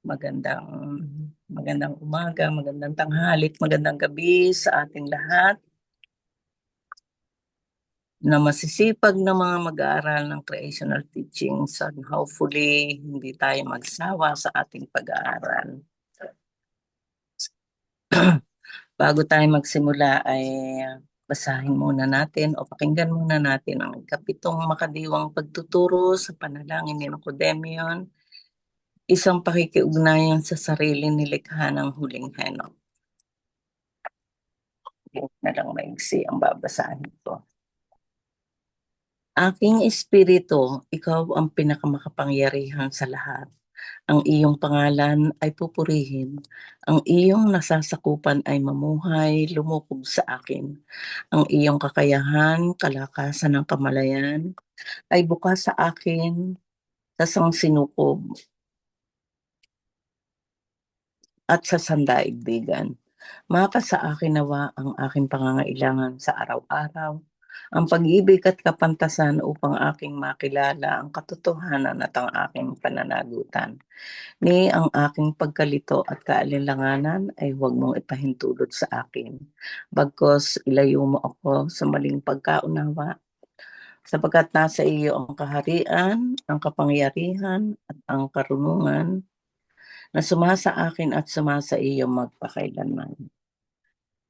magandang umaga, magandang tanghali, magandang gabi sa ating lahat na masisipag na mga mag-aaral ng creational teachings and hopefully hindi tayo magsawa sa ating pag-aaral. Bago tayo magsimula ay basahin muna natin o pakinggan muna natin ang ikapitong makadiwang pagtuturo sa panalangin ni Nicodemion, isang pakikiugnayan sa sarili nilikha ng huling henok. Na lang maigsi ang babasahin ko. Aking espiritu, ikaw ang pinakamakapangyarihan sa lahat. Ang iyong pangalan ay pupurihin. Ang iyong nasasakupan ay mamuhay, lumukob sa akin. Ang iyong kakayahan, kalakasan ng kamalayan, ay bukas sa akin sa sangsinukob at sa sandaigdigan. Maka sa akin nawa ang aking pangangailangan sa araw-araw, ang pag-ibig at kapantasan upang aking makilala ang katotohanan at ang aking pananagutan. Ni ang aking pagkalito at kaalinlanganan ay huwag mong ipahintulot sa akin. Bagkos ilayo mo ako sa maling pagkaunawa, sapagkat nasa iyo ang kaharian, ang kapangyarihan at ang karunungan na sumasa akin at sumasa iyo magpakailanman.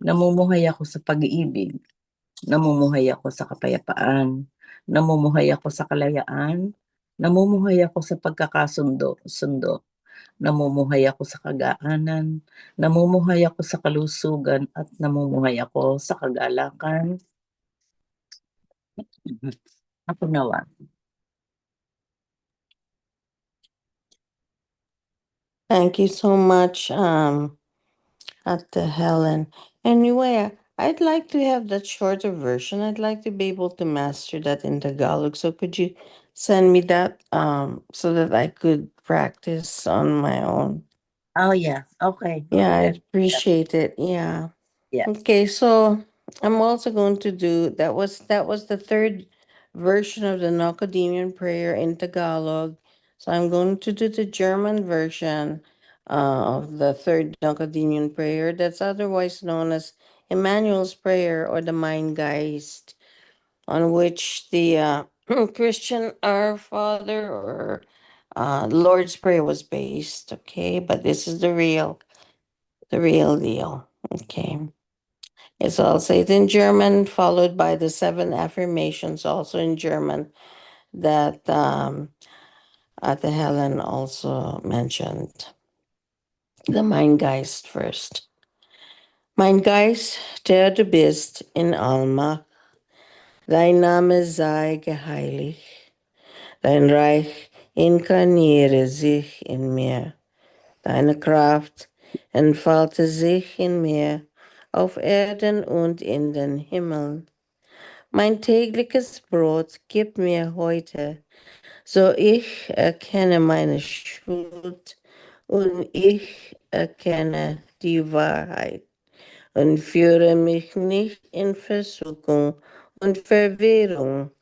Namumuhay ako sa pag-iibig, namumuhay ako sa kapayapaan, namumuhay ako sa kalayaan, namumuhay ako sa pagkakasundo, namumuhay ako sa kagaanan, namumuhay ako sa kalusugan at namumuhay ako sa kagalakan. Ako nawa. Thank you so much, Ate Helen. Anyway, I'd like to have that shorter version. I'd like to be able to master that in Tagalog. So could you send me that so that I could practice on my own? Oh yeah, okay. Yeah, I'd appreciate it. Yeah. Yeah. Okay, so I'm also going to do that was the third version of the Nocodemian prayer in Tagalog. So I'm going to do the German version of the third Nocodemian prayer that's otherwise known as Emmanuel's prayer or the Mein Geist, on which the Christian Our Father or Lord's Prayer was based. Okay, but this is the real deal. Okay. It's also in German, followed by the 7 affirmations, also in German, that Ate Helen also mentioned. The Mein Geist first. Mein Geist, der du bist in Allmacht, dein Name sei geheiligt, dein Reich inkarniere sich in mir, deine Kraft entfalte sich in mir, auf Erden und in den Himmeln. Mein tägliches Brot gib mir heute, so ich erkenne meine Schuld und ich erkenne die Wahrheit und führe mich nicht in Versuchung und Verwirrung,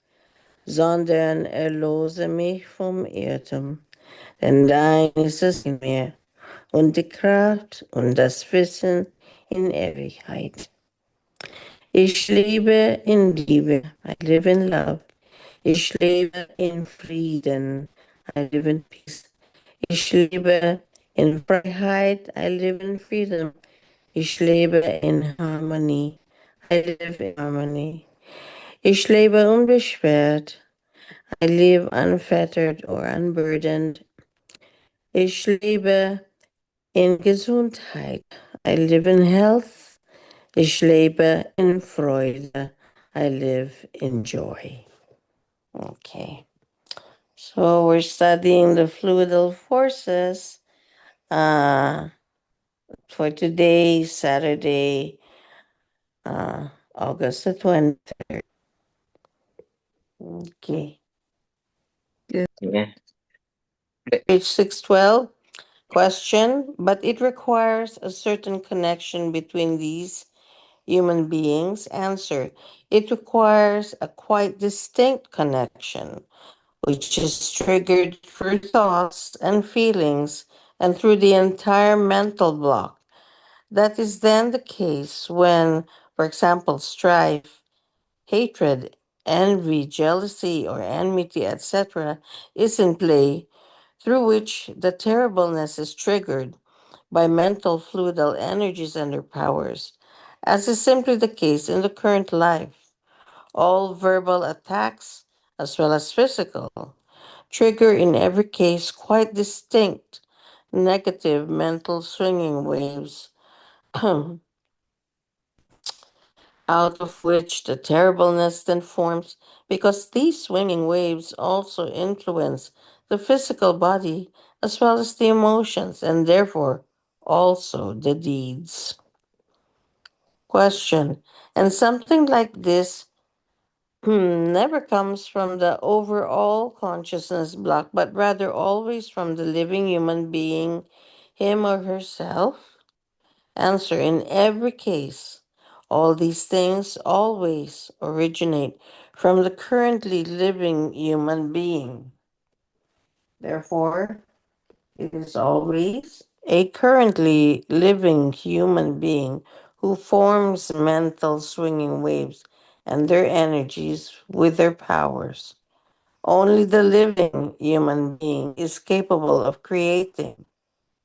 sondern erlose mich vom Irrtum, denn dein ist es in mir und die Kraft und das Wissen in Ewigkeit. Ich lebe in Liebe, I live in love. Ich lebe in Frieden, I live in peace. Ich lebe in Freiheit, I live in freedom. Ich lebe in Harmony, I live in harmony. Ich lebe unbeschwert, I live unfettered or unburdened. Ich lebe in Gesundheit, I live in health. Ich lebe in Freude, I live in joy. Okay. So we're studying the fluidal forces for today, Saturday, August the 23rd. Okay. Yeah. Page 612. Question, but it requires a certain connection between these human beings. Answer, it requires a quite distinct connection, which is triggered through thoughts and feelings and through the entire mental block. That is then the case when, for example, strife, hatred, envy, jealousy, or enmity, etc., is in play, through which the terribleness is triggered by mental fluidal energies and their powers, as is simply the case in the current life. All verbal attacks, as well as physical, trigger in every case quite distinct negative mental swinging waves, out of which the terribleness then forms, because these swinging waves also influence the physical body as well as the emotions, and therefore also the deeds. Question. And something like this never comes from the overall consciousness block, but rather always from the living human being, him or herself? Answer. In every case, all these things always originate from the currently living human being. Therefore, it is always a currently living human being who forms mental swinging waves and their energies with their powers. Only the living human being is capable of creating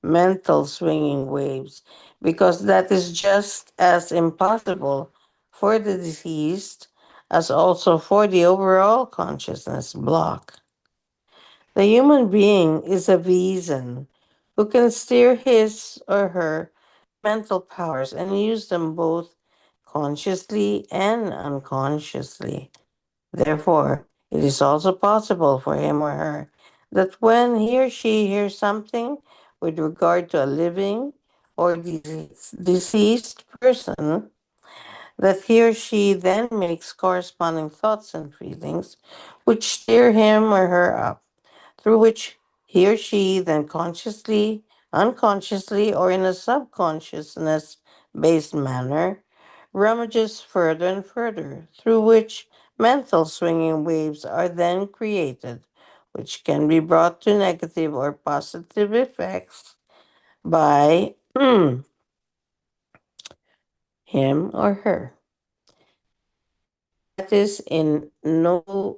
mental swinging waves, because that is just as impossible for the deceased as also for the overall consciousness block. The human being is a reason who can steer his or her mental powers and use them both consciously and unconsciously. Therefore, it is also possible for him or her that when he or she hears something with regard to a living or deceased person, that he or she then makes corresponding thoughts and feelings which stir him or her up, through which he or she then consciously, unconsciously, or in a subconsciousness based manner rummages further and further, through which mental swinging waves are then created, which can be brought to negative or positive effects by him or her. That is in no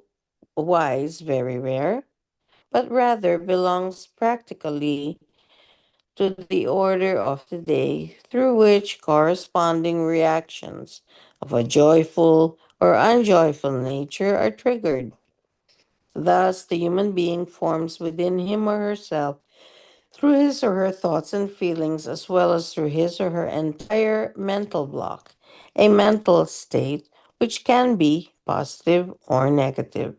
wise very rare, but rather belongs practically to the order of the day, through which corresponding reactions of a joyful or unjoyful nature are triggered. Thus, the human being forms within him or herself, through his or her thoughts and feelings, as well as through his or her entire mental block, a mental state which can be positive or negative.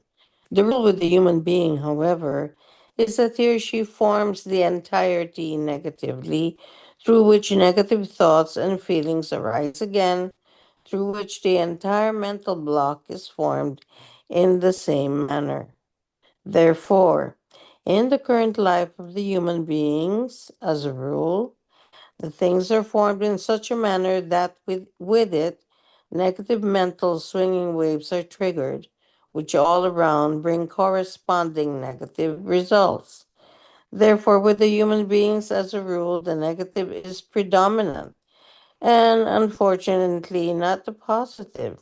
The rule with the human being, however, is that he or she forms the entirety negatively, through which negative thoughts and feelings arise again, through which the entire mental block is formed in the same manner. Therefore, in the current life of the human beings, as a rule, the things are formed in such a manner that with it, negative mental swinging waves are triggered, which all around bring corresponding negative results. Therefore, with the human beings, as a rule, the negative is predominant, and unfortunately, not the positive,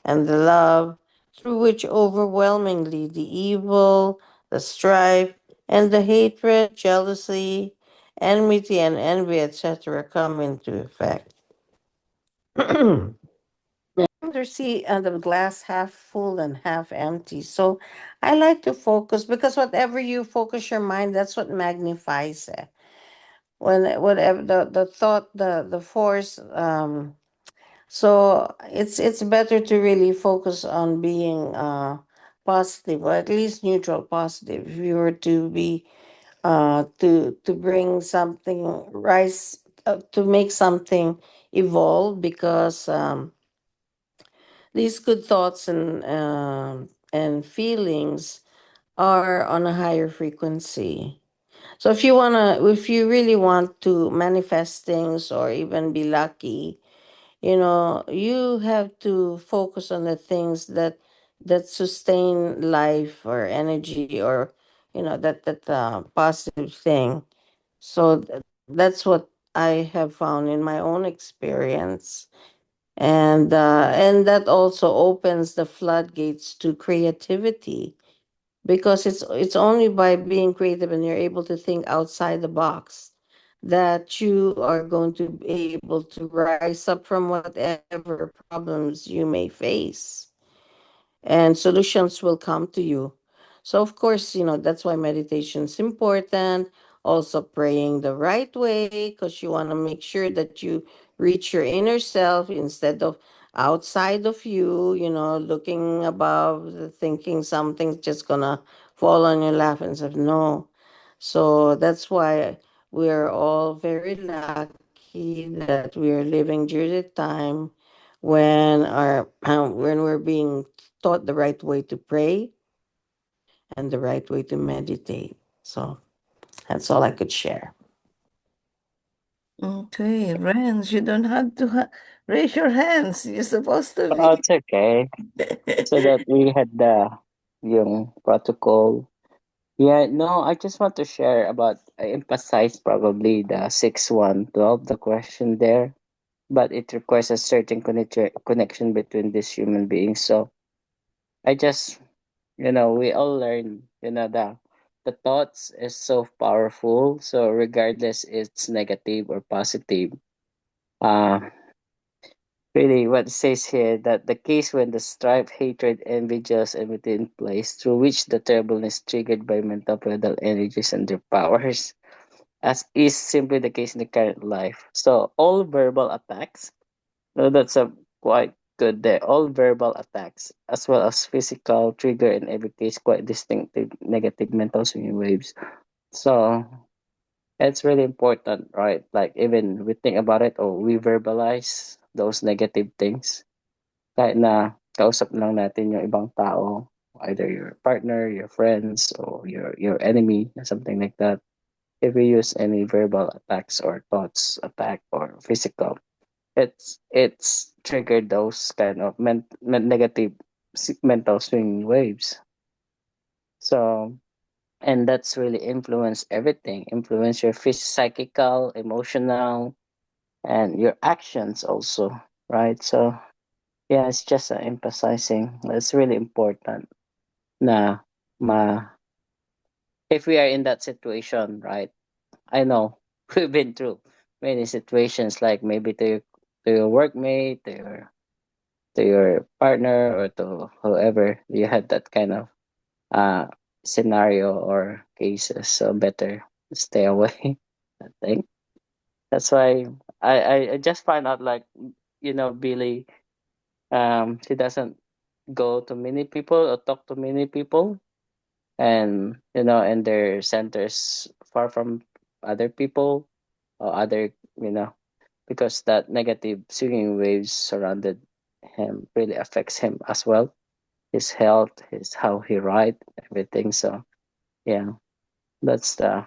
and the love, through which overwhelmingly the evil, the strife, and the hatred, jealousy, enmity, and envy, etc., come into effect. Either see the glass half full and half empty. So I like to focus, because whatever you focus your mind, that's what magnifies it. When whatever the thought, the force, so it's better to really focus on being positive, or at least neutral positive. If you were to be to bring something rise, to make something evolve, because these good thoughts and feelings are on a higher frequency. So if you really want to manifest things or even be lucky, you have to focus on the things that sustain life or energy, or that positive thing. So that's what I have found in my own experience. And that also opens the floodgates to creativity, because it's only by being creative and you're able to think outside the box that you are going to be able to rise up from whatever problems you may face, and solutions will come to you. So of course, that's why meditation is important. Also praying the right way, because you want to make sure that you reach your inner self instead of outside of you, looking above, thinking something's just gonna fall on your lap and say no. So that's why we're all very lucky that we are living during the time when our when we're being taught the right way to pray and the right way to meditate. So that's all I could share. Okay, Renz, you don't have to raise your hands. You're supposed to Oh, be. it's okay. So that we had the yung protocol. Yeah, no, I just want to share about, I emphasize probably the 6112, the question there, but it requires a certain connection between these human beings. So I just, we all learn, the thoughts is so powerful. So regardless it's negative or positive, uh, really, what it says here that the case when the strife, hatred, envy, jealous, and within place through which the turbulence triggered by mental feudal energies and their powers, as is simply the case in the current life. So all verbal attacks, that's a quite good there. All verbal attacks, as well as physical, trigger in every case quite distinctive negative mental swinging waves. So it's really important, right? Like even we think about it or we verbalize those negative things kahit na kausap lang natin yung ibang tao, either your partner, your friends, or your enemy, something like that. If we use any verbal attacks or thoughts attack or physical, it's triggered those kind of negative mental swing waves. So and that's really influence everything, influence your psychical, emotional, and your actions also, right? So yeah, it's just emphasizing. It's really important na ma if we are in that situation, right? I know we've been through many situations, like maybe to your workmate, to your partner, or to whoever you had that kind of uh scenario or cases. So better stay away. I think that's why I just find out, like, Billy, she doesn't go to many people or talk to many people, and and their centers far from other people or other, because that negative swinging waves surrounded him really affects him as well, his health, his how he write, everything. So yeah, that's the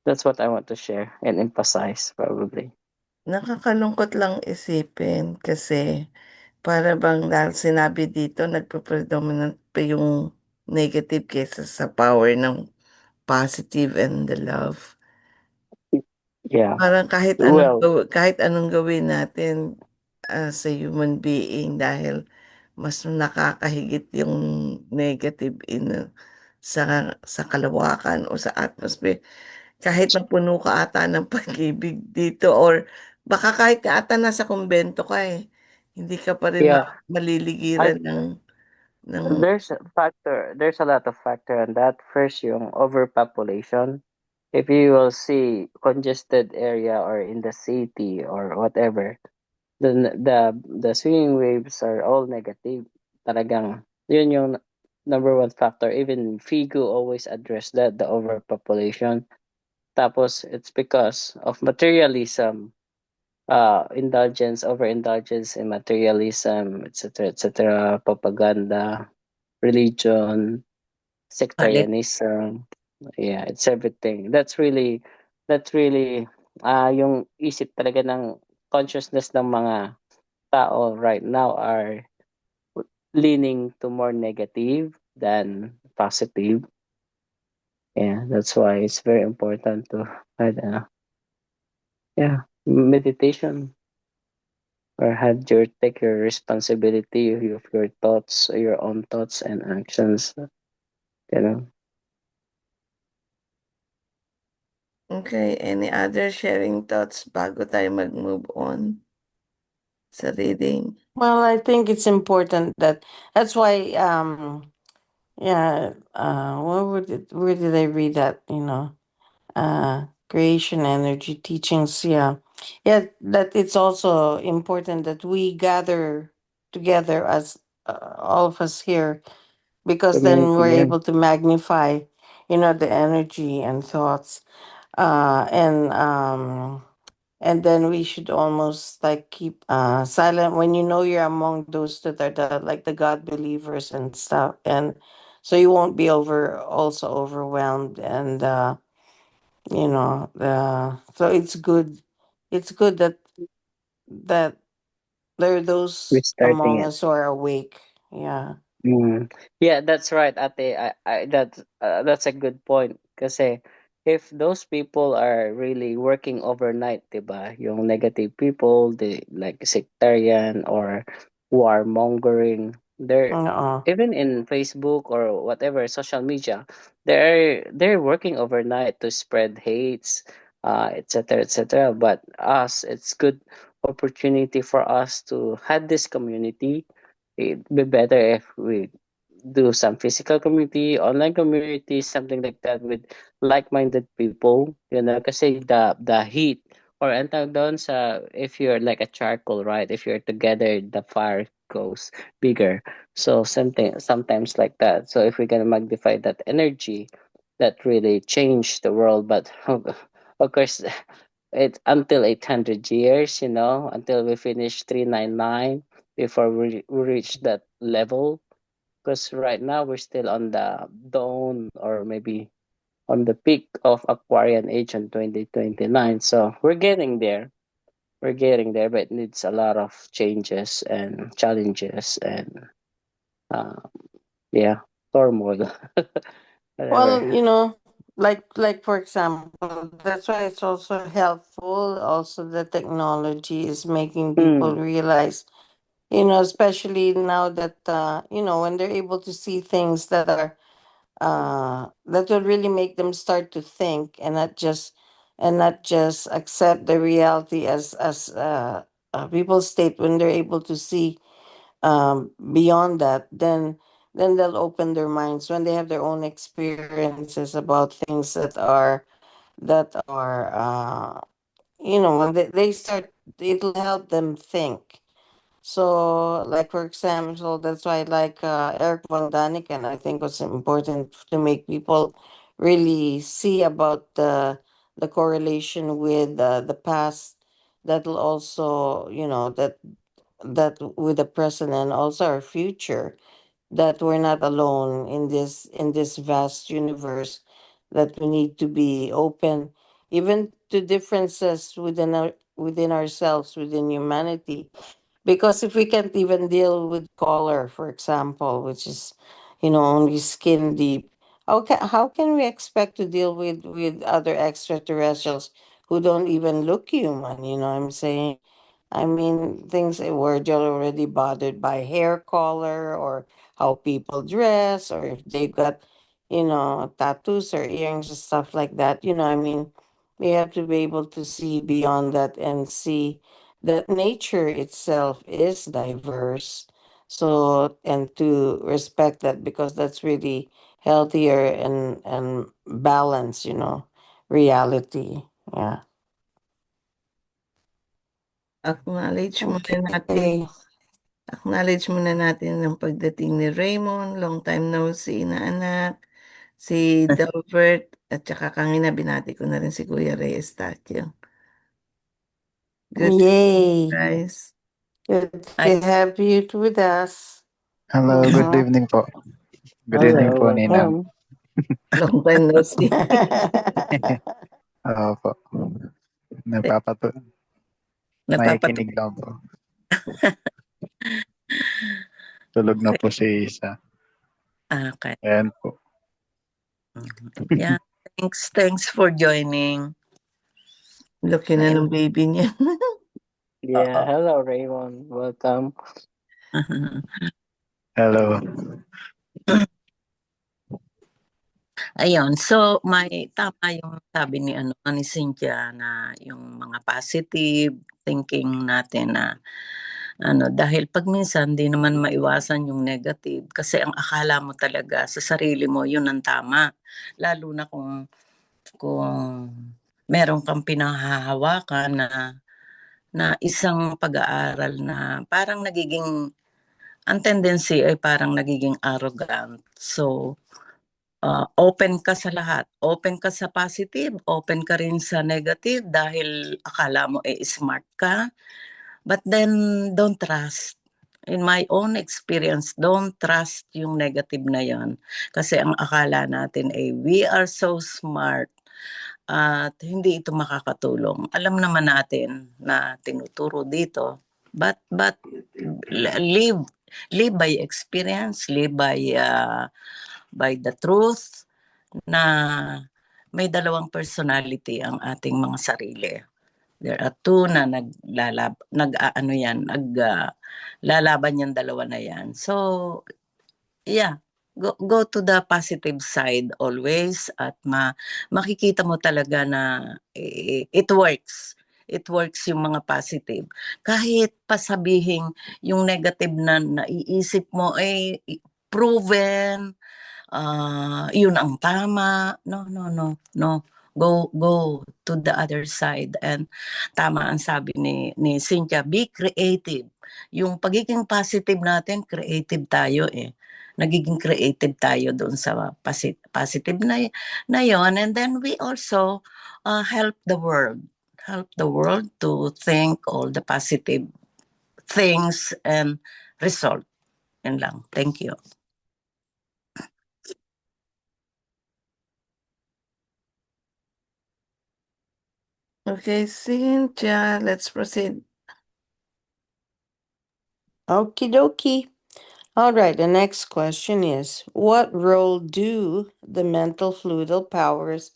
that's what I want to share and emphasize probably. Nakakalungkot lang isipin kasi para bang dahil sinabi dito nagpe-predominant pa yung negative kaysa sa power ng positive and the love. Yeah, Parang well, kahit anong gawin natin as a human being dahil mas nakakahigit yung negative sa kalawakan o sa atmosphere. Kahit na puno ka ata ng pag-ibig dito or baka kahit ka ata nasa kumbento ka eh, hindi ka pa rin yeah, I maliligiran ng there's a lot of factor on that. First, yung overpopulation. If you will see congested area or in the city or whatever, the swinging waves are all negative. Talagang yun yung number one factor. Even Figu always address that, the overpopulation. Tapos it's because of materialism, indulgence, overindulgence in materialism, etc., propaganda, religion, palit. sectarianism. Yeah, it's everything. That's really yung isip talaga ng consciousness ng mga tao right now are leaning to more negative than positive. Yeah, that's why it's very important to have meditation, or have your take your responsibility of your thoughts, your own thoughts and actions. You know. Okay, any other sharing thoughts bago tayo mag-move on sa reading? Well, I think it's important that's why where did I read that, creation energy teachings, yeah. Yeah, that it's also important that we gather together as all of us here, because then Community, we're yeah. able to magnify, the energy and thoughts, and then we should almost like keep silent when you're among those that are like the God believers and stuff, and so you won't be also overwhelmed, and so it's good that there are We're those starting among it. us who are awake. Yeah. Mm. Yeah, that's right, Ate. That's a good point. Kasi if those people are really working overnight, diba? Yung negative people, the like sectarian or warmongering, they're Oo. even in Facebook or whatever social media, they're working overnight to spread hates, etc., etc. But us, it's good opportunity for us to have this community. It'd be better if we do some physical community, online community, something like that with like-minded people. You know, kasi the heat or ang tawag doon sa if you're like a charcoal, right? If you're together, the fire goes bigger. So something sometimes like that. So if we can magnify that energy, that really change the world. But of course, it's until 800 years, until we finish 399 before we reach that level. Because right now we're still on the dawn or maybe on the peak of Aquarian age in 2029. So we're getting there. We're getting there, but it needs a lot of changes and challenges and uh, yeah, turmoil, whatever. Well, like for example, that's why it's also helpful. Also, the technology is making people Mm, realize, especially now that when they're able to see things that will really make them start to think, and not just accept the reality as people's state. When they're able to see beyond that, then they'll open their minds when they have their own experiences about things that are when they start, it'll help them think. So, like for example, that's why like Eric von Daniken, I think was important to make people really see about the correlation with the past. That'll also, that with the present and also our future, that we're not alone in this vast universe, that we need to be open even to differences within ourselves, within humanity, because if we can't even deal with color, for example, which is, only skin deep, how can we expect to deal with other extraterrestrials who don't even look human? You know what I'm saying? I mean, things that were you're already bothered by hair color, or how people dress, or if they've got, tattoos or earrings and stuff like that. I mean, we have to be able to see beyond that and see that nature itself is diverse. So, and to respect that, because that's really healthier and balance, reality. Yeah. Acknowledge muna natin Okay. acknowledge muna natin ang pagdating ni Raymond, long time no see na anak, si Delbert, at saka kanina binati ko na rin si Kuya Reyes Tacchio. Good Yay. guys. Good Ay, to have you with us. Hello, good Mhm. evening po. Good evening hello, po, Ninang. welcome. Long time no see. Po. Napapatu napapatu nakikinig lang po. Tulog na po si Isa. okay. Ayan po. Yeah, thanks for joining. Laki na Ayun. ng baby niya. Yeah, Oo. hello Raymond. Welcome. Hello. Ayun, so tama yung sabi ni Cynthia na yung mga positive thinking natin na dahil 'pag minsan di naman maiwasan yung negative kasi ang akala mo talaga sa sarili mo yun ang tama. Lalo na kung meron kang pinahahawakan na isang pag-aaral na parang ang tendency ay parang nagiging arrogant. So, open ka sa lahat. Open ka sa positive, open ka rin sa negative dahil akala mo smart ka. But then, don't trust. In my own experience, don't trust yung negative na yon. Kasi ang akala natin ay we are so smart at hindi ito makakatulong. Alam naman natin na tinuturo dito. But live by experience, live by the truth na may dalawang personality ang ating mga sarili. There are two na lalaban yung dalawa na yan. So, yeah, go to the positive side always at makikita mo talaga na it works. It works yung mga positive. Kahit pasabihin yung negative na naiisip mo ay proven, yun ang tama. No, no, no, no. Go to the other side. And tama ang sabi ni Cynthia, be creative. Yung pagiging positive natin, creative tayo eh. Nagiging creative tayo doon sa positive na yon. And then we also help the world. Help the world to think all the positive things and result. Yan lang. Thank you. Okay, Cynthia, let's proceed. Okie dokie. All right, the next question is, what role do the mental fluidal powers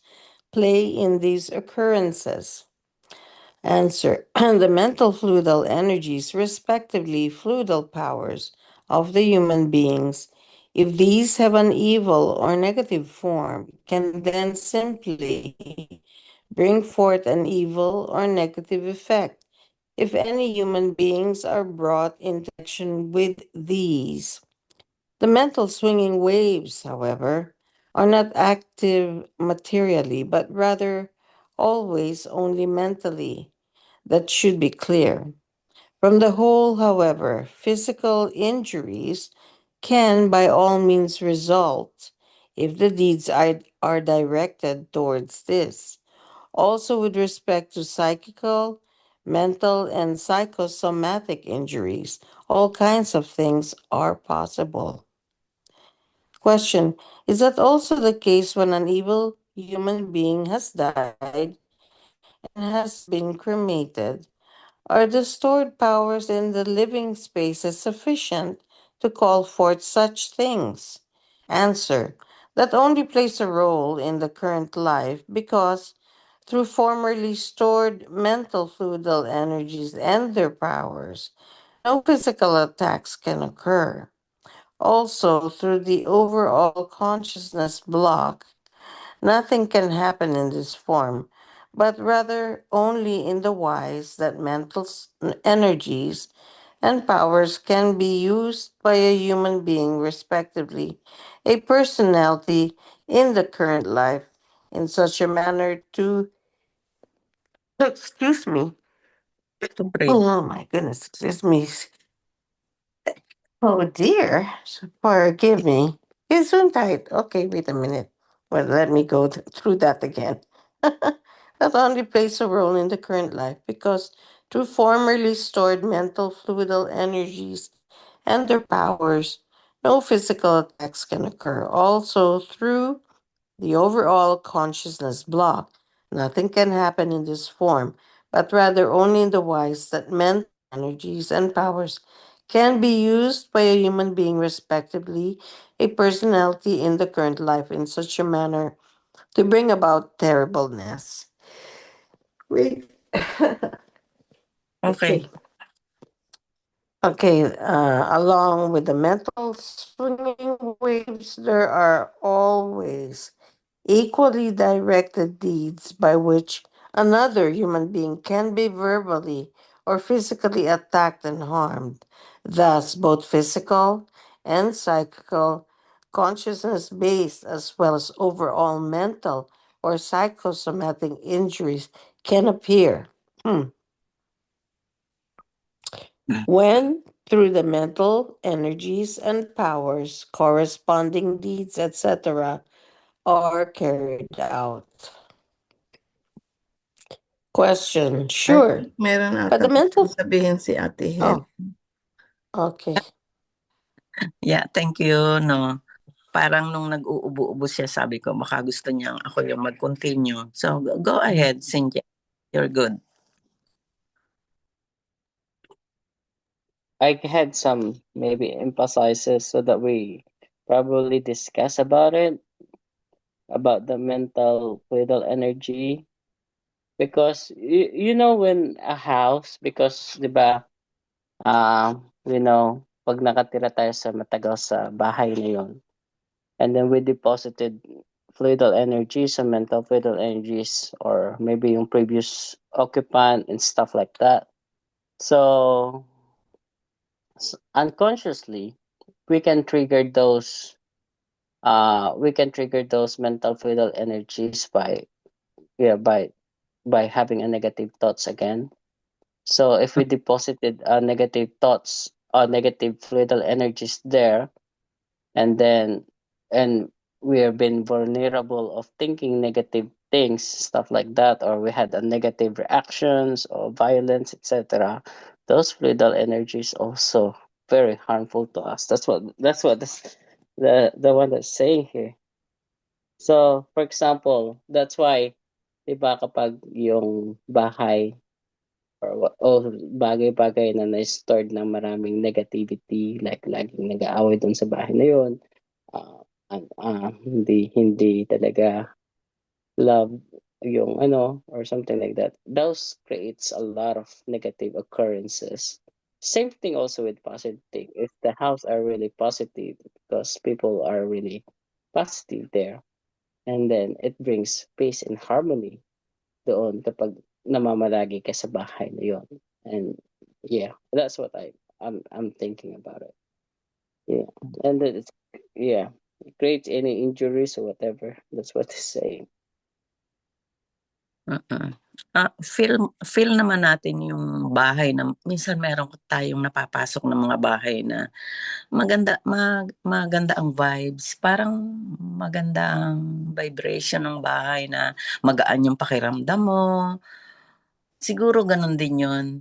play in these occurrences? Answer. The mental fluidal energies, respectively fluidal powers of the human beings, if these have an evil or negative form, can then simply bring forth an evil or negative effect if any human beings are brought into action with these. The mental swinging waves, however, are not active materially, but rather always only mentally. That should be clear. From the whole, however, physical injuries can by all means result if the deeds are directed towards this. Also, with respect to psychical, mental, and psychosomatic injuries, all kinds of things are possible. Question. Is that also the case when an evil human being has died and has been cremated? Are the stored powers in the living spaces sufficient to call forth such things? Answer. That only plays a role in the current life because through formerly stored mental fluidal energies and their powers, no physical attacks can occur. Also, through the overall consciousness block, nothing can happen in this form, but rather only in the wise that energies and powers can be used by a human being, respectively, a personality in the current life, in such a manner to, excuse me, To breathe. oh my goodness, excuse me, oh dear, forgive me. Gesundheit. Okay, wait a minute. Well, let me go through that again. That only plays a role in the current life because through formerly stored mental fluidal energies and their powers, no physical attacks can occur. Also, through the overall consciousness block, nothing can happen in this form, but rather only in the wise that mental energies and powers can be used by a human being, respectively, a personality in the current life in such a manner to bring about terribleness. Wait. Okay. Okay, along with the mental swinging waves, there are always equally directed deeds by which another human being can be verbally or physically attacked and harmed. Thus, both physical and psychical, consciousness based, as well as overall mental or psychosomatic injuries can appear. When, through the mental energies and powers, corresponding deeds, etc., are carried out. Question, I sure. think meron But the ata mental, sabihin si Ate Hel. okay. Yeah, thank you, no. Parang nung nag-uubo-ubo siya, sabi ko, baka gusto niyang ako yung mag-continue. So, go ahead, Cynthia. You're good. I had some maybe emphasizes so that we probably discuss about it, about the mental fluidal energy. Because you know when a house, because di ba, pag nakatira tayo sa matagal sa bahay na yon, and then we deposited fluidal energies and mental fluidal energies, or maybe yung previous occupant and stuff like that. So unconsciously, we can trigger those mental fluidal energies by yeah by having a negative thoughts again. So if we deposited negative thoughts or negative fluidal energies there, and then and we have been vulnerable of thinking negative things, stuff like that, or we had a negative reactions or violence, etc., those fluidal energies also very harmful to us. That's what the one that's saying here. So for example, that's why, diba, kapag yung bahay or bagay-bagay na na-stored ng maraming negativity, like laging nag-aaway dun sa bahay na yun, hindi talaga love yung ano or something like that. Those creates a lot of negative occurrences. Same thing also with positive thing. If the house are really positive, because people are really positive there, and then it brings peace and harmony doon kapag namamalagi ka sa bahay na yon. And yeah, that's what I'm thinking about it. Yeah, and then it's yeah, it creates any injuries or whatever. That's what it's saying. Feel naman natin yung bahay na minsan meron tayong napapasok ng mga bahay na maganda ang vibes, parang maganda ang vibration ng bahay na magaan yung pakiramdam mo. Siguro ganun din yun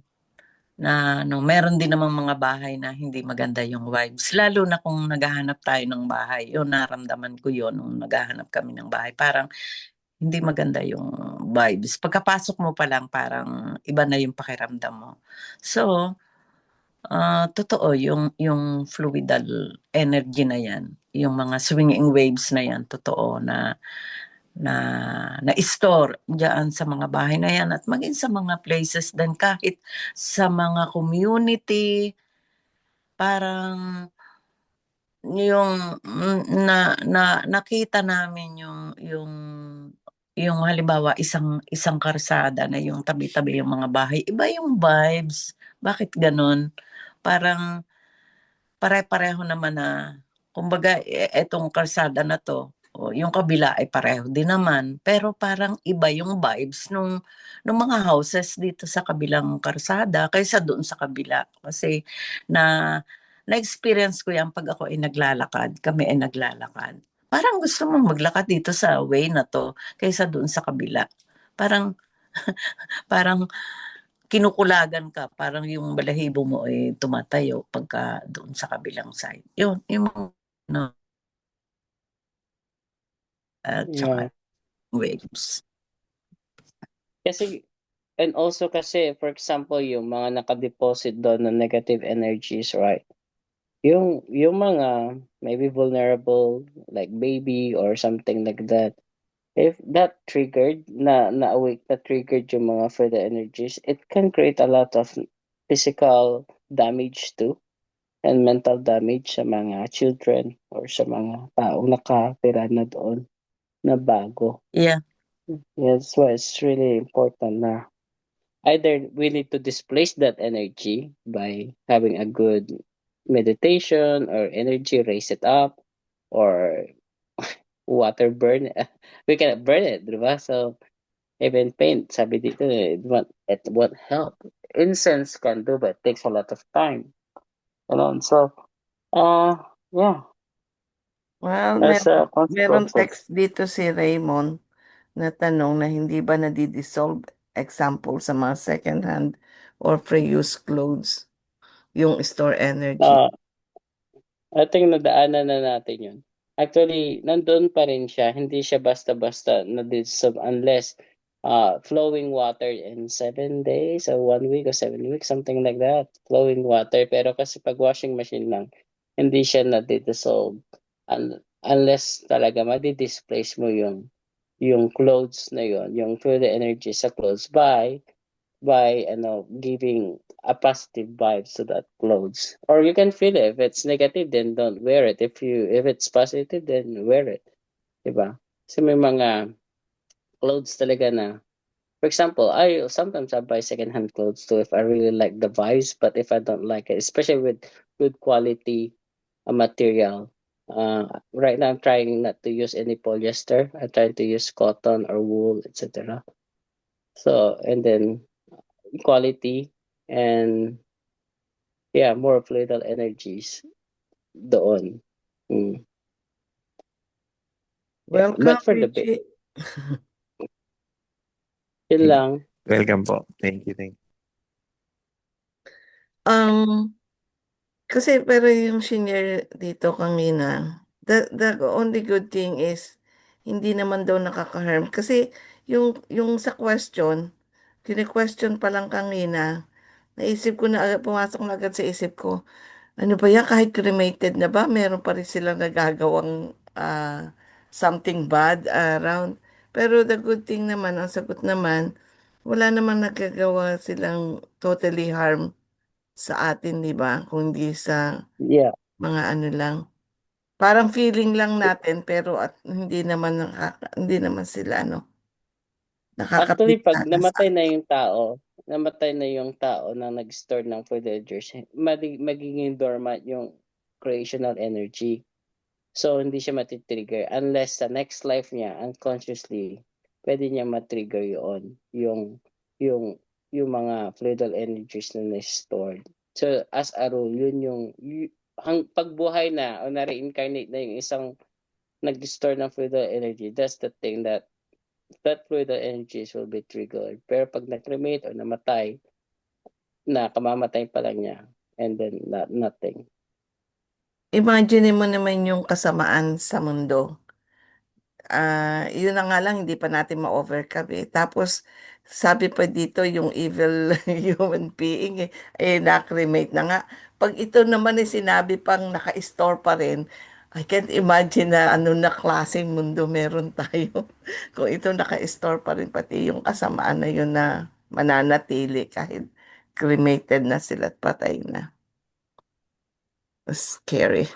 na meron din namang mga bahay na hindi maganda yung vibes. Lalo na kung naghahanap tayo ng bahay. Yun, naramdaman ko yun nung naghahanap kami ng bahay. Parang hindi maganda yung vibes. Pagkapasok mo pa lang, parang iba na yung pakiramdam mo. So, totoo, yung fluidal energy na yan, yung mga swinging waves na yan, totoo na store diyan sa mga bahay na yan at maging sa mga places din kahit sa mga community, parang yung nakita namin yung halimbawa isang karsada na yung tabi-tabi yung mga bahay, iba yung vibes. Bakit ganun? Parang pare-pareho naman na kumbaga etong karsada na to, yung kabila ay pareho din naman, pero parang iba yung vibes nung mga houses dito sa kabilang karsada kaysa doon sa kabila. Kasi na-experience ko yan pag ako ay naglalakad, kami ay naglalakad. Parang gusto mong maglakad dito sa way na to kaysa doon sa kabila. Parang parang kinukulagan ka, parang yung balahibo mo ay tumatayo pagka doon sa kabilang side. Yun, yung no, at Yeah. saka waves. Kasi and also kasi, for example, yung mga nakadeposit doon ng negative energies, right? Yung mga maybe vulnerable, like baby or something like that, if that triggered, na-awake, na triggered yung mga further energies, it can create a lot of physical damage too, and mental damage sa mga children or sa mga taong nakatira na doon na bago. Yeah. That's why it's really important na either we need to displace that energy by having a good meditation or energy, raise it up, or water burn. We cannot burn it, di ba? So, even paint, sabi dito, it won't help. Incense can do, but it takes a lot of time. So, yeah, Well, as a meron consequence of, text dito si Raymond na tanong na hindi ba nadi-dissolve, example sa mga second-hand or pre-use clothes, yung store energy. I think nadaanan na natin yun. Actually, nandun pa rin siya. Hindi siya basta-basta na-dissolve unless flowing water in 7 days or 1 week or 7 weeks, something like that. Flowing water. Pero kasi pag washing machine lang, hindi siya na-dissolve unless talaga madi-displace mo yung clothes na yun, yung fluid energy sa clothes by giving a positive vibes to that clothes, or you can feel it. If it's negative, then don't wear it. If it's positive, then wear it, diba? So may mga clothes talaga na, for example, I sometimes I buy secondhand clothes too if I really like the vibes, but if I don't like it, especially with good quality material, right now I'm trying not to use any polyester. I'm trying to use cotton or wool, etc. So, and then quality, and yeah, more fluidal energies doon. Welcome, But for the bit, Richie. yun lang. Welcome po. Thank you. Kasi pero yung senior dito kanina, the only good thing is hindi naman daw nakaka-harm. Kasi yung sa question, kine-question pa lang kanina, naisip ko na agad, pumasok na agad sa isip ko, ano ba yan, kahit cremated na ba, meron pa rin silang nagagawang something bad around. Pero the good thing naman, ang sagot naman, wala namang nagagawa silang totally harm sa atin, di ba? Kundi sa Yeah. mga ano lang. Parang feeling lang natin pero at hindi naman sila Actually, pag nakakapitala sa namatay na yung tao na nag-store ng food energies, magiging dormant yung creational energy. So, hindi siya matitrigger unless sa next life niya, unconsciously, pwede niya matrigger yung, yung mga fluidal energies na na-stored. So, as a rule, yun pagbuhay na o na-reincarnate na yung isang nag-store ng fluidal energy, that's the thing that fluidal energies will be triggered. Pero pag na-cremate o namatay, kamamatay pa lang niya, and then nothing. Imagine mo naman yung kasamaan sa mundo. Yun na nga lang, hindi pa natin ma-overcome eh. Tapos, sabi pa dito, yung evil human being na-cremate na nga. Pag ito naman sinabi pang naka-store pa rin, I can't imagine na ano na klaseng mundo meron tayo. Kung ito naka-store pa rin, pati yung kasamaan na yun na mananatili kahit cremated na sila at patay na. Scary.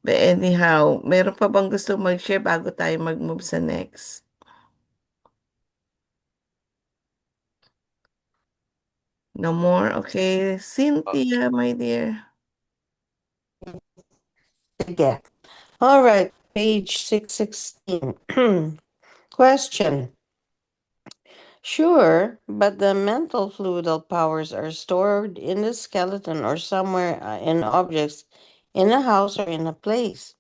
But anyhow, meron pa bang gusto mag-share bago tayo mag-move sa next? No more? Okay. Cynthia, my dear. Again. All right, page 616. Question. Sure, but the mental fluidal powers are stored in the skeleton or somewhere in objects in a house or in a place.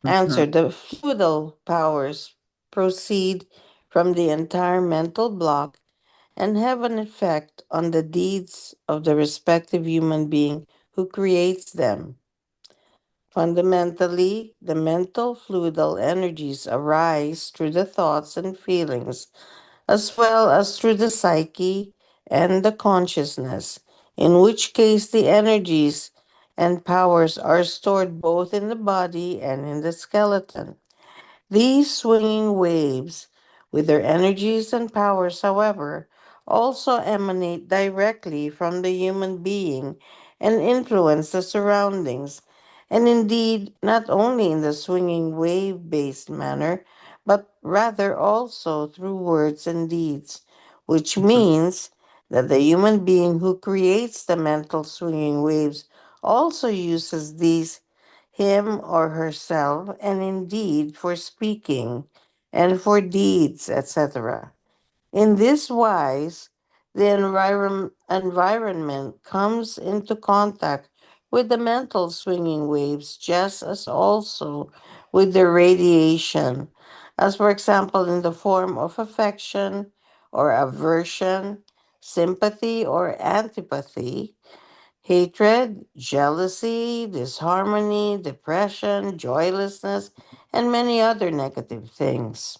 Answer. The fluidal powers proceed from the entire mental block and have an effect on the deeds of the respective human being who creates them. Fundamentally, the mental fluidal energies arise through the thoughts and feelings, as well as through the psyche and the consciousness, in which case the energies and powers are stored both in the body and in the skeleton. These swinging waves, with their energies and powers, however, also emanate directly from the human being and influence the surroundings, and indeed, not only in the swinging wave based manner, but rather also through words and deeds, which means that the human being who creates the mental swinging waves also uses these him or herself, and indeed for speaking, and for deeds, etc. In this wise, the environment comes into contact with the mental swinging waves, just as also with the radiation, as for example, in the form of affection or aversion, sympathy or antipathy, hatred, jealousy, disharmony, depression, joylessness, and many other negative things.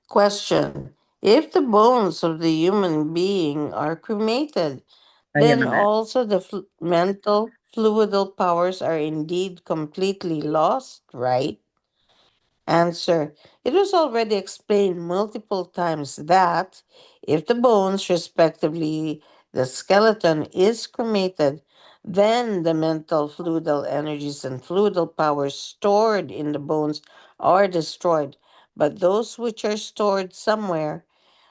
Question: if the bones of the human being are cremated, Ayan then na nga. also the mental fluidal powers are indeed completely lost, right? Answer: it was already explained multiple times that if the bones, respectively the skeleton, is cremated, then the mental fluidal energies and fluidal powers stored in the bones are destroyed. But those which are stored somewhere,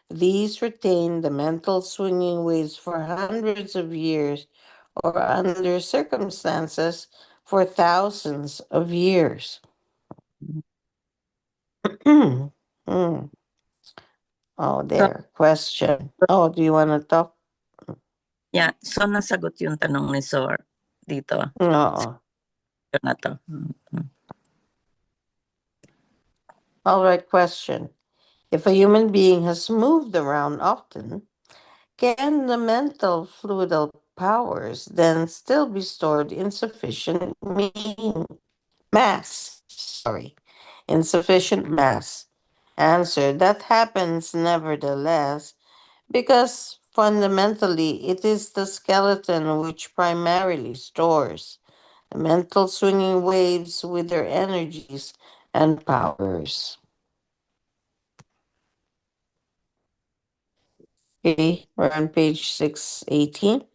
these retain the mental swinging waves for hundreds of years, or under circumstances for thousands of years. Hmm. Oh, So, there. Question. Oh, do you want to talk? yeah, so nasagot yung tanong ni Sor dito. No. Yun na to. Mhm. All right, question. If a human being has moved around often, can the mental fluidal powers then still be stored in sufficient mass? Sorry, in sufficient mass. Answer: that happens nevertheless, because fundamentally it is the skeleton which primarily stores the mental swinging waves with their energies and powers. Okay, we're on page 618.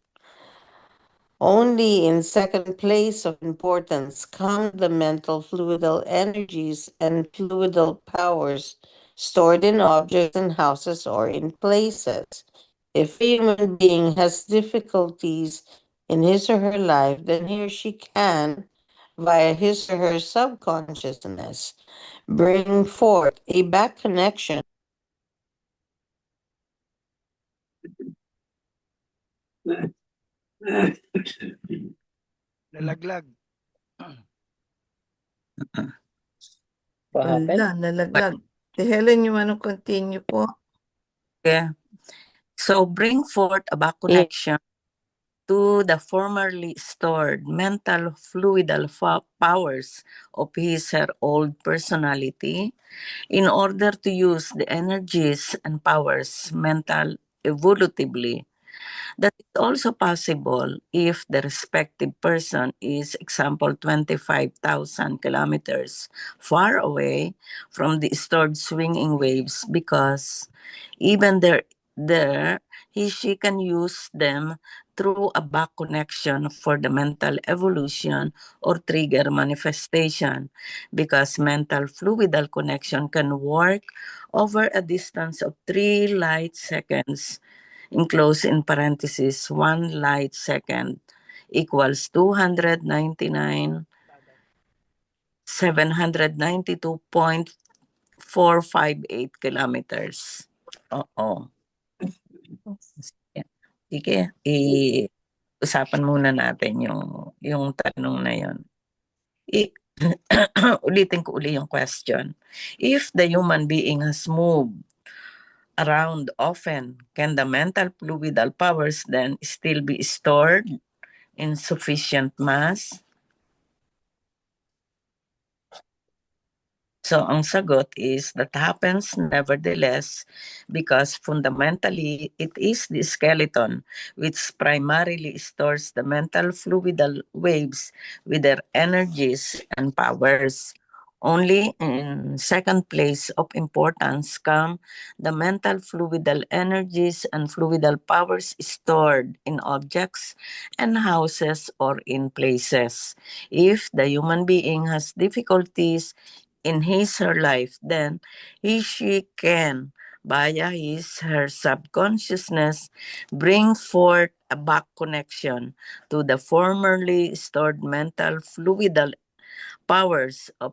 Only in second place of importance come the mental fluidal energies and fluidal powers stored in objects in houses or in places. If a human being has difficulties in his or her life, then he or she can, via his or her subconsciousness, bring forth a back connection Nalaglag. What happened? Wala, nalaglag. Si Helen, you want to continue po? Okay. So bring forth a back connection to the formerly stored mental fluidal powers of his or her old personality in order to use the energies and powers mental evolutively. That is also possible if the respective person is, example, 25,000 kilometers far away from the stored swinging waves, because even there she can use them through a back connection for the mental evolution or trigger manifestation, because mental fluidal connection can work over a distance of 3 light seconds, enclosed in parentheses 1 light second equals 299,792.458 kilometers. Oo. Sige, usapan muna natin yung tanong na yun. Ulitin ko uli yung question. If the human being has moved around often, can the mental fluidal powers then still be stored in sufficient mass? So ang sagot is that happens nevertheless because fundamentally it is the skeleton which primarily stores the mental fluidal waves with their energies and powers. Only in second place of importance come the mental fluidal energies and fluidal powers stored in objects and houses or in places. If the human being has difficulties in his her life, then she can, via her subconsciousness, bring forth a back connection to the formerly stored mental fluidal powers of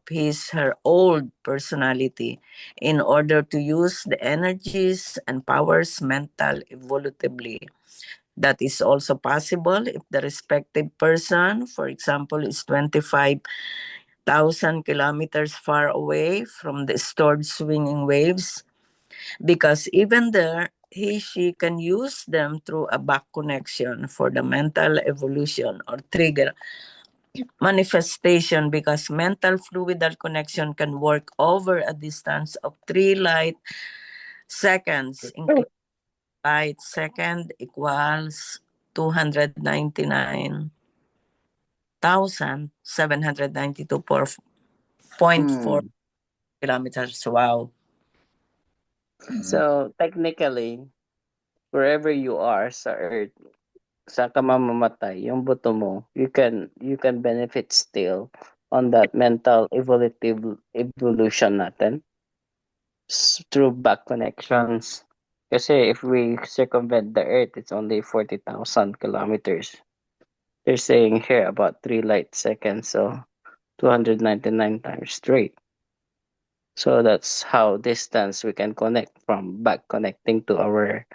her old personality in order to use the energies and powers mental evolutively. That is also possible if the respective person, for example, is 25,000 kilometers far away from the stored swinging waves, because even there, she can use them through a back connection for the mental evolution or trigger manifestation, because mental fluidal connection can work over a distance of 3 light seconds, including light second equals 299,792.4 Hmm. kilometers. Wow. So technically, wherever you are sa Earth, saan ka mamamatay, yung buto mo, you can benefit still on that mental evolution natin through back connections. Kasi if we circumvent the Earth, it's only 40,000 kilometers. They're saying here about 3 light seconds, so 299 times straight. So that's how distance we can connect from back connecting to our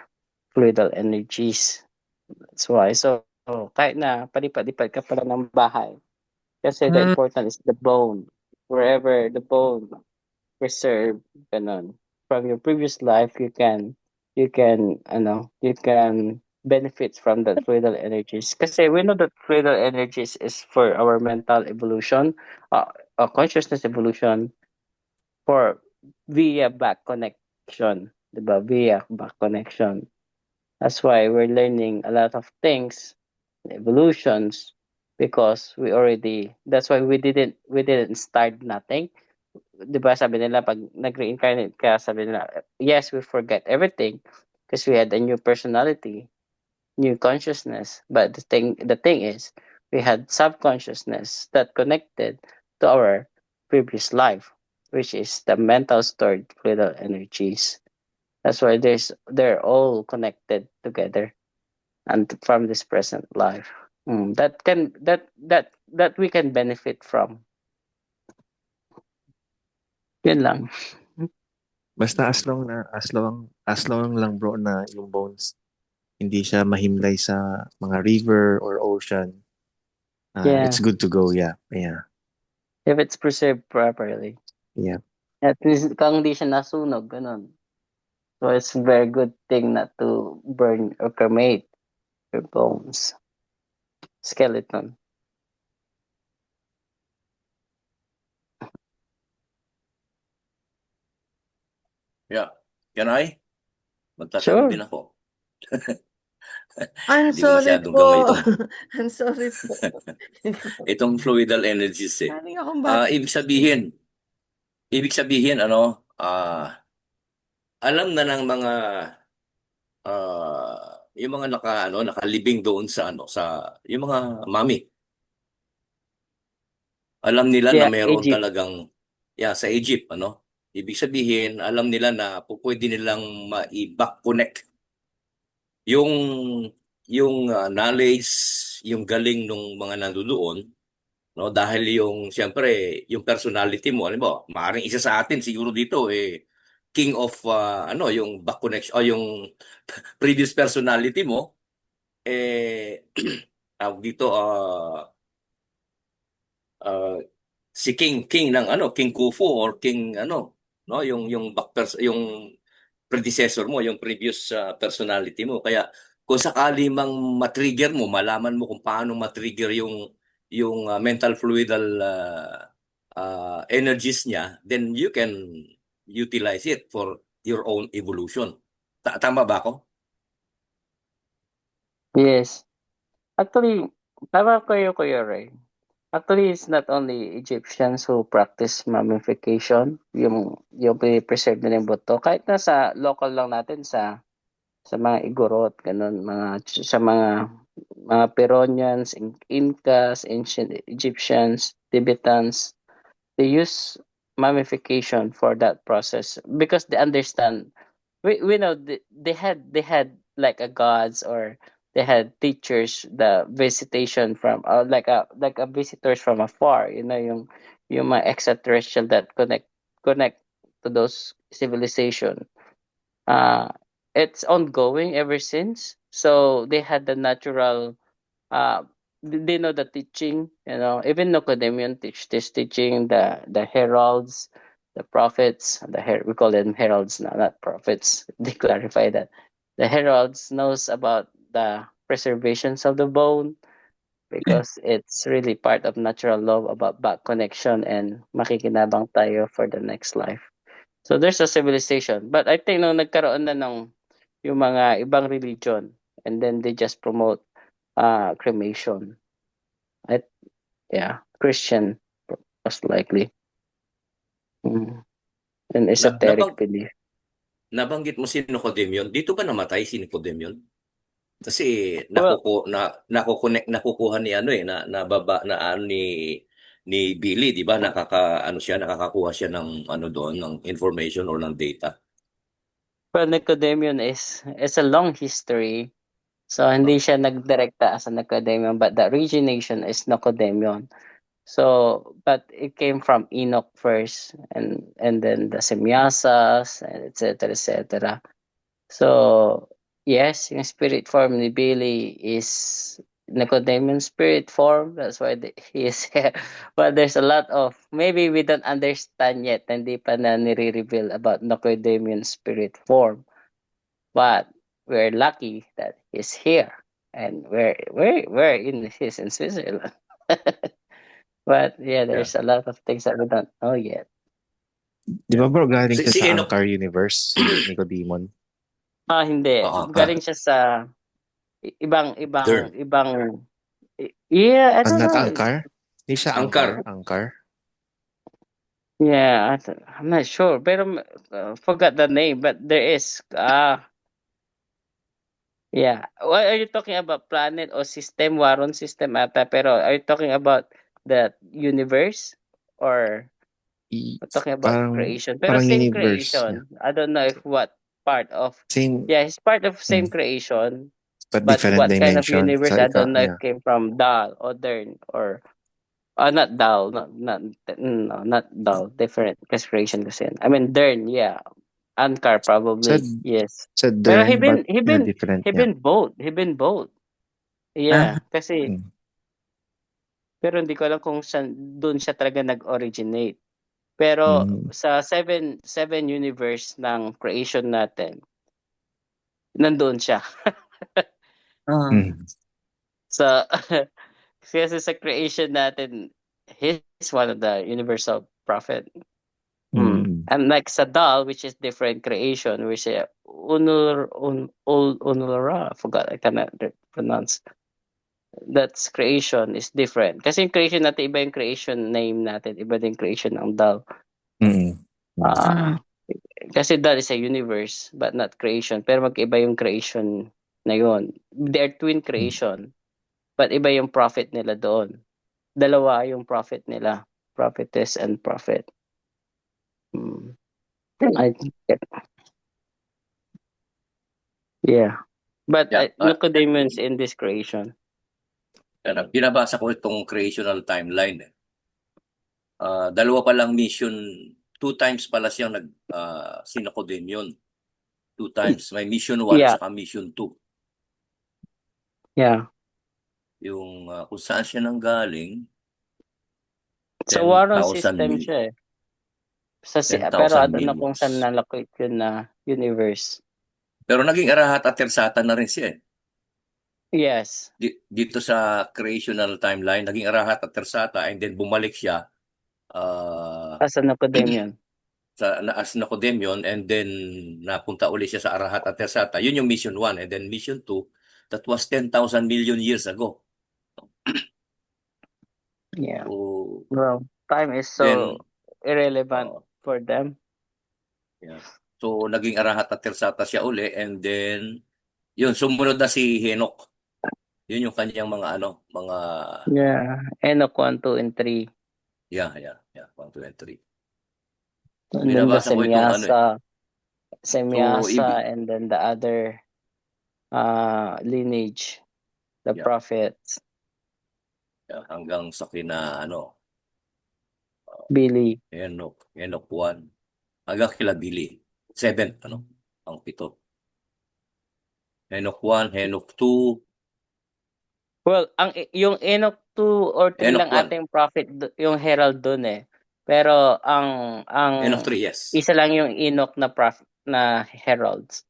fluidal energies. That's why. So kahit na palipad-lipad ka pala ng bahay, kasi the Mm. important is the bone. Wherever the bone preserved, ganun. From your previous life, you can benefit from that fluidal energies. Kasi we know that fluidal energies is for our mental evolution, consciousness evolution, for via back connection, diba? Via back connection. That's why we're learning a lot of things, evolutions, because that's why we didn't start nothing. 'Di ba sabi nila pag nag-reincarnate ka, sabi nila, yes, we forget everything because we had a new personality, new consciousness. But the thing is, we had subconsciousness that connected to our previous life, which is the mental stored fluid energies. That's why they're all connected together and from this present life. That we can benefit from. Yun lang. Basta as long lang bro na yung bones hindi siya mahimlay sa mga river or ocean. Yeah. It's good to go. Yeah. Yeah. If it's preserved properly. Yeah. At least kung di siya nasunog, ganun. So it's a very good thing not to burn or cremate your bones. Skeleton. Yeah. Can I? Magtatanong Sure. din ako. I'm Hindi ko sorry masyadong po. gamay itong, I'm sorry po. itong fluidal energies eh. Galing akong bata. Ibig sabihin, alam na ng mga yung mga nakalibing doon sa yung mga mami. Alam nila na Yeah, mayroon Egypt. talagang sa Egypt, Ibig sabihin, alam nila na pwede nilang ma-back connect yung knowledge, yung galing ng mga nandoon, no, dahil siyempre yung personality mo, alam mo, maaaring isa sa atin siguro dito king of yung back connection o yung previous personality mo tawag dito si king ng King Khufu or king no, yung yung predecessor mo, yung previous personality mo. Kaya kung sakali mang matrigger mo, malaman mo kung paano matrigger yung mental fluidal energies niya, then you can utilize it for your own evolution. Tama ba ako? Yes. Actually, tama kayo, Kuya Ray. Actually, it's not only Egyptians who practice mummification, yung preserve nila yung buto. Kahit nasa local lang natin sa mga Igorot, ganun, sa mga Peronians, Incas, ancient Egyptians, Tibetans, they use mummification for that process because they understand. We know they had like a gods, or they had teachers, the visitation from like a visitors from afar, yung mga extraterrestrial that connect to those civilization. uh it's ongoing ever since, so they had the natural, uh they know the teaching, even Nicodemian teach this teaching, the heralds, the prophets, we call them heralds now, not prophets. They clarify that the heralds knows about the preservations of the bone, because it's really part of natural law about back connection and makikinabang tayo for the next life. So there's a civilization, but I think nung nagkaroon na ng yung mga ibang religion, and then they just promote cremation. Christian most likely. And esoteric belief. Nabanggit mo si Nicodemion. Dito ba namatay si Nicodemion? Kasi Well, nakukuha ni ni Billy, 'di ba? Nakakakuha siya ng doon, ng information or ng data. well, Nicodemion is a long history. So hindi siya nagdirekta as a Nicodemion, but the origination is Nicodemion. So, but it came from Enoch first, and then the Semyasas, and etc. etc. So, yes, yung spirit form ni Billy is Nicodemian spirit form. That's why he is here. But there's a lot of, maybe we don't understand yet, hindi pa na nire-reveal about Nicodemian spirit form. But we're lucky that he's here, and he's in Switzerland. But yeah, there's a lot of things that we don't know yet. Di ba bro, galing siya Si sa Enoch. Ankar Universe, si Nicodemon? Hindi. Galing siya sa ibang Dern. yeah, I don't Not know. Ankar? Hindi siya Ankar. Ankar? Yeah, I'm not sure, pero forgot the name, but there is. Yeah. What are you talking about? Planet or system? Waron system ata. Pero are you talking about the universe, or we're talking about Parang, creation? Pero parang same universe creation. niya. I don't know if what part of. Same, Yeah, it's part of same creation. but But different what kind of dimension. universe? So, I don't know if yeah. it came from Dal or Dern, or not Dal, not Dal. Different creation kasi. I mean Dern, yeah. Ankar probably, yes. Sa Pero Dern, but different he niya. been both. Yeah, kasi Mm. pero hindi ko alam kung doon siya talaga nag-originate. Pero sa seven universe ng creation natin, nandoon siya. So kasi sa creation natin, he's one of the universal prophet. And like sa Dal, which is different creation, which is Unulra, I forgot, I cannot pronounce. That's creation is different. Kasi yung creation natin, iba yung creation name natin, iba din creation ng Dal. Kasi Dal is a universe, but not creation. Pero magkaiba yung creation na yun. They're twin creation, but iba yung prophet nila doon. Dalawa yung prophet nila, prophetess and prophet. I think yeah. But Nicodemus in this creation. Binabasa ko itong creational timeline. Dalawa pa lang mission, 2 times pala siyang si Nicodemion. 2 times. May mission 1 at saka mission 2. Yeah. Yung kung saan siya nanggaling. Sa Waron system siya eh. Pero I don't know kung saan nalocate yun na universe. Pero naging arahat at tersata na rin siya eh. Yes. Dito sa creational timeline, naging arahat at tersata, and then bumalik siya As an academian. as Nicodemion, and then napunta uli siya sa Arahat at Tersata. Yun yung mission 1. And then mission 2, that was 10,000 million years ago. Yeah. So, Well, time is then, so irrelevant uh, for them. yeah. So, naging Arahat at Tersata siya uli, and then, yun, sumunod na si Henok. Yun yung kanyang mga, Yeah. Enoch 1, 2, and 3. 1, 2, and 3. And then the Binabasa ko itong Semyasa, So, and then the other lineage, the Yeah. prophets, hanggang sa kina, Billy. Henok 1, hanggang kila Billy. 7, ang 7. Henok 1, Henok 2, Well, yung Enoch 2 or 3 Enoch lang 1. ating prophet, yung herald dun eh. Pero ang Enoch 3, yes. isa lang yung Enoch na prophet na heralds.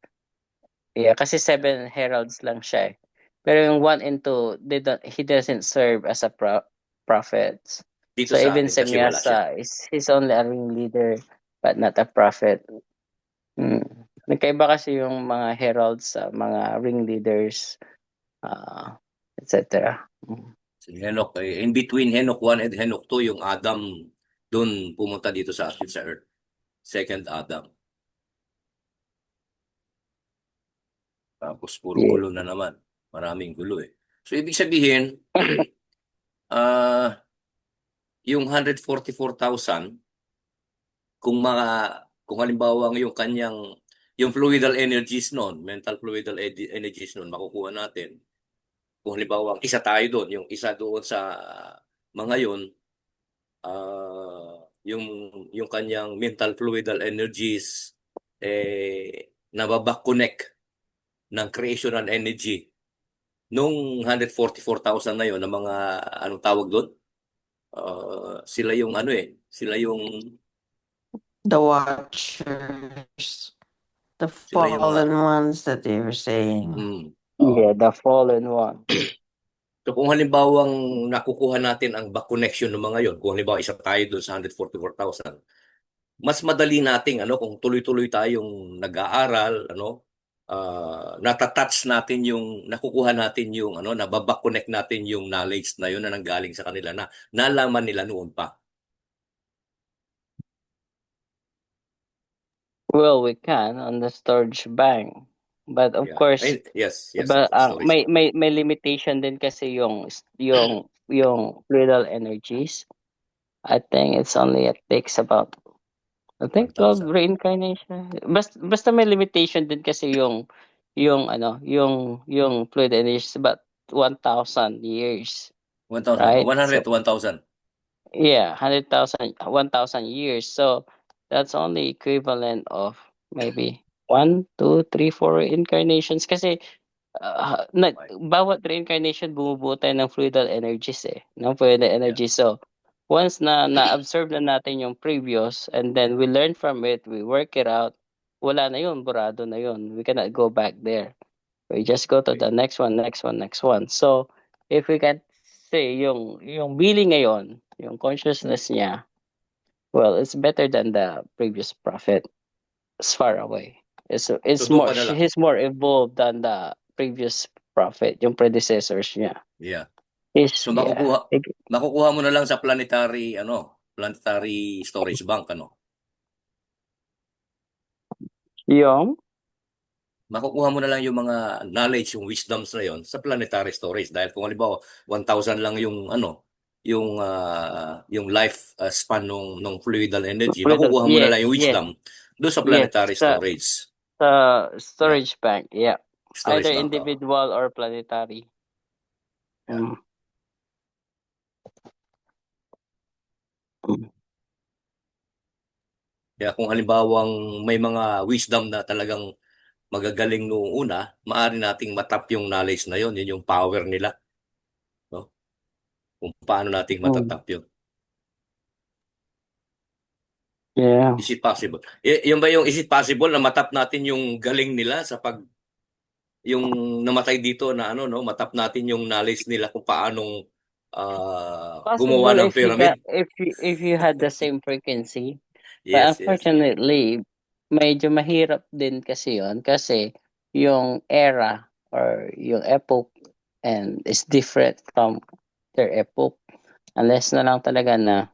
Yeah, kasi 7 heralds lang siya eh. Pero yung 1 and 2, he doesn't serve as a prophet. Dito So sa even atin kasi wala siya. he's only a ringleader but not a prophet. Nagkaiba kasi yung mga heralds sa mga ringleaders, etc. Si Henok, in between Henok 1 and Henok 2, yung Adam doon pumunta dito sa atin sa Earth. Second Adam. Tapos puro Yeah. gulo na naman. Maraming gulo eh. So ibig sabihin, yung 144,000, kung halimbawa yung fluidal energies noon, mental fluidal energies noon, makukuha natin. Kung halimbawa isa tayo doon, yung isa doon sa mga yun, yung kanyang mental fluidal energies nababack-connect ng creational energy nung 144,000 na yun, ng mga anong tawag doon, sila yung The Watchers, the Sila yung fallen ones that they were saying. Yeah, the fallen one. So kung halimbawang nakukuha natin ang back connection ng mga yon, kung halimbawa isa tayo doon sa 144,000, mas madali nating kung tuloy-tuloy tayong nag-aaral, natatouch natin yung nakukuha natin yung nababack connect natin yung knowledge na yun na nanggaling sa kanila na nalaman nila noon pa. Well, we can on the storage bank. But of course, yes, but storage bank. may limitation din kasi yung fluidal energies. I think it's only it takes about 12 1,000. reincarnation. Basta may limitation din kasi yung fluid energies about 1,000 years. 1,000. Right? 100 to 1,000. Yeah, 1,000 years. So that's only equivalent of maybe 1, 2, 3, 4 incarnations kasi bawat reincarnation bumubuo tayo ng fluidal energies ng fluidal energy. So once na-absorb na natin yung previous and then we learn from it, we work it out, wala na yun, burado na yun. We cannot go back there. We just go to the next one. So if we can say yung Billy ngayon, yung consciousness niya, well, it's better than the previous prophet. It's far away. He's more evolved than the previous prophet, yung predecessors niya. Yeah. So makukuha mo na lang sa planetary storage bank Yung makukuha mo na lang yung mga knowledge, yung wisdoms na yon sa planetary storage. Dahil kung halimbawa 1,000 lang yung life span ng fluidal energy, makukuha mo na lang yung wisdom doon sa planetary storage. Sa storage bank, yeah. Storage Either bank, individual or planetary. Kaya kung halimbawang may mga wisdom na talagang magagaling noong una, maaari nating matap yung knowledge na yun yung power nila. No? Kung paano nating matatap yun. Yeah. Is it possible? Yung ba yung is it possible na matap natin yung galing nila sa yung namatay dito na matap natin yung knowledge nila kung paanong gumawa Possible ng if you got pyramid. if you had the same frequency. But Yes, yes. unfortunately, medyo mahirap din kasi yon kasi yung era or yung epoch and is different from their epoch. Unless na lang talaga na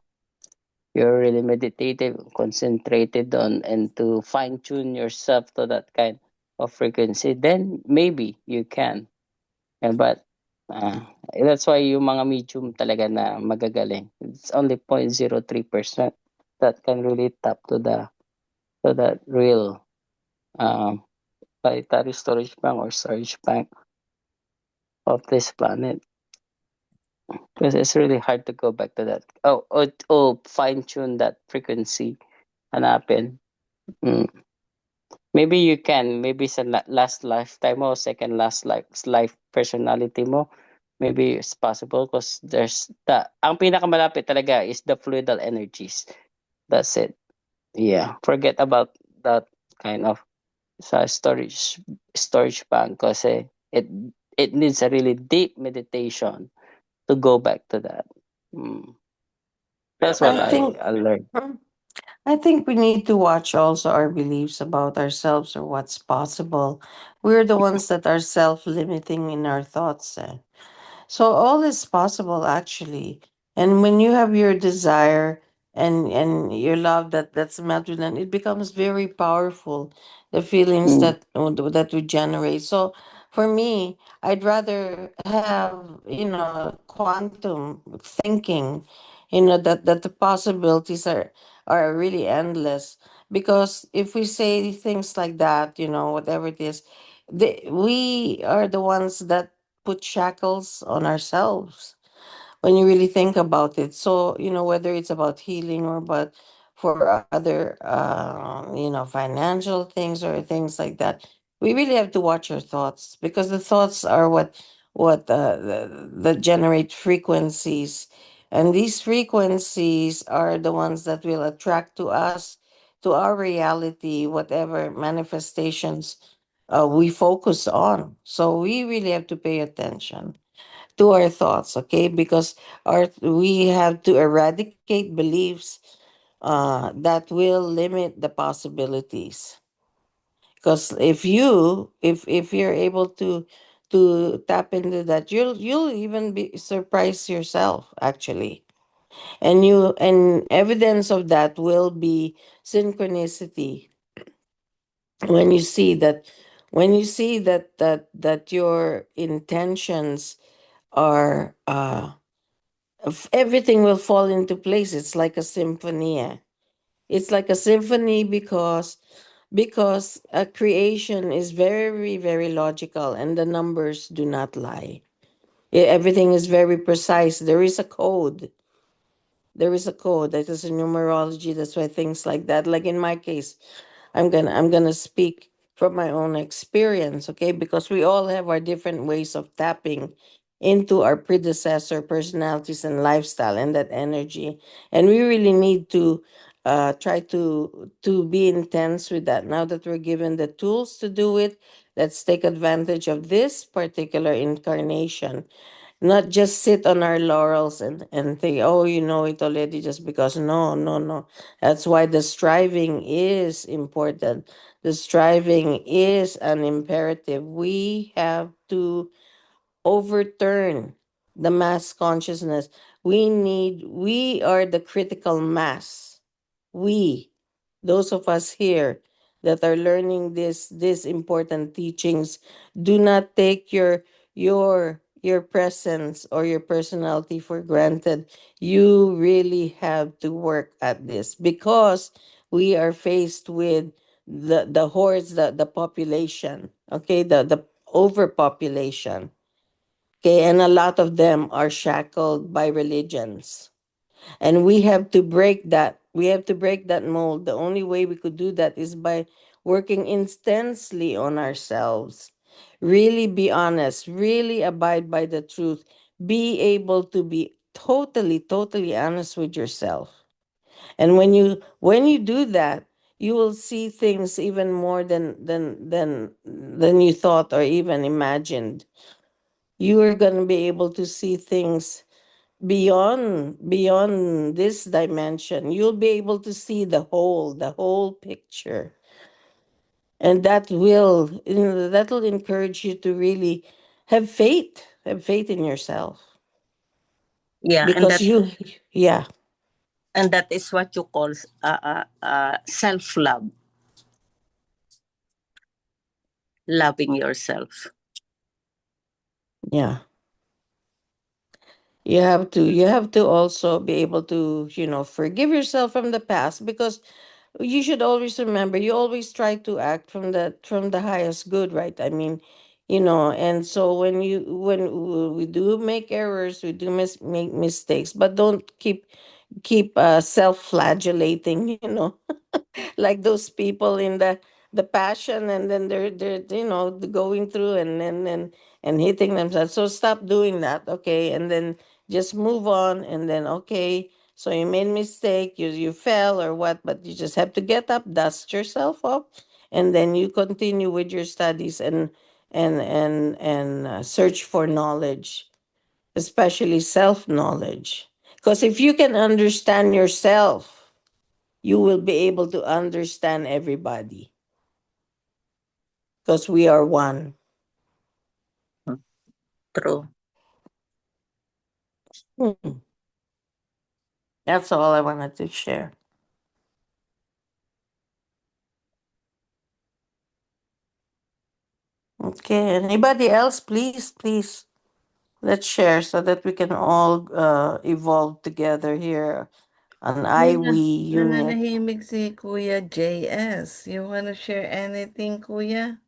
you're really meditative, concentrated on and to fine tune yourself to that kind of frequency, then maybe you can. But that's why yung mga medium talaga na magagaling, it's only 0.03% that can really tap to that real planetary storage bank or storage bank of this planet. Because it's really hard to go back to that. Fine tune that frequency hanapin. Mm. Maybe you can, maybe sa last lifetime mo, second last life personality mo, maybe it's possible because there's ang pinakamalapit talaga is the fluidal energies. That's it. Yeah, forget about that kind of sa storage bank kasi it needs a really deep meditation to go back to that. That's what I think I learned. I think we need to watch also our beliefs about ourselves or what's possible. We're the ones that are self-limiting in our thoughts. So all is possible actually. And when you have your desire and your love that's met with, and it becomes very powerful, the feelings Mm. that we generate. So for me, I'd rather have, quantum thinking, that the possibilities are really endless. Because if we say things like that, whatever it is, we are the ones that put shackles on ourselves when you really think about it. So, whether it's about healing or about for other, financial things or things like that, we really have to watch our thoughts because the thoughts are that generate frequencies, and these frequencies are the ones that will attract to us, to our reality, whatever manifestations we focus on. So we really have to pay attention to our thoughts, okay? Because we have to eradicate beliefs that will limit the possibilities. Because if you're able to tap into that, you'll even be surprise yourself actually, and evidence of that will be synchronicity. when you see that when you see that your intentions are everything will fall into place. It's like a symphony. It's like a symphony because a creation is very very logical and the numbers do not lie. Everything is very precise. There is a code that is a numerology. That's why things like that, like in my case, I'm gonna speak from my own experience, okay? Because we all have our different ways of tapping into our predecessor personalities and lifestyle and that energy, and we really need to try to be intense with that. Now that we're given the tools to do it, let's take advantage of this particular incarnation, not just sit on our laurels and think, oh, you know it already, just because. No, no, no. That's why the striving is important. The striving is an imperative. We have to overturn the mass consciousness. We are the critical mass. We, those of us here that are learning these important teachings, do not take your presence or your personality for granted. You really have to work at this because we are faced with the hordes, the population, okay, the overpopulation. Okay, and a lot of them are shackled by religions. And we have to break that. We have to break that mold. The only way we could do that is by working intensely on ourselves. Really be honest, really abide by the truth. Be able to be totally, totally honest with yourself. And when you do that, you will see things even more than you thought or even imagined. You are going to be able to see things beyond this dimension, you'll be able to see the whole picture. And that'll encourage you to really have faith in yourself. Yeah, Because yeah. and that is what you call self-love, loving yourself. Yeah. You have to also be able to, forgive yourself from the past, because you should always remember, you always try to act from the highest good, right? I mean, and so when we do make errors, we do make mistakes, but don't keep self-flagellating, like those people in the passion, and then they're going through and hitting themselves. So stop doing that, okay? And then just move on, and then, okay, so you made mistake, you fell or what, but you just have to get up, dust yourself up, and then you continue with your studies, and search for knowledge, especially self knowledge, because if you can understand yourself, you will be able to understand everybody, because we are one. True. Hmm. That's all I wanted to share. Okay, anybody else? Please, let's share so that we can all evolve together here on IWE unit. Nananahimik si Kuya JS. You wanna share anything, Kuya?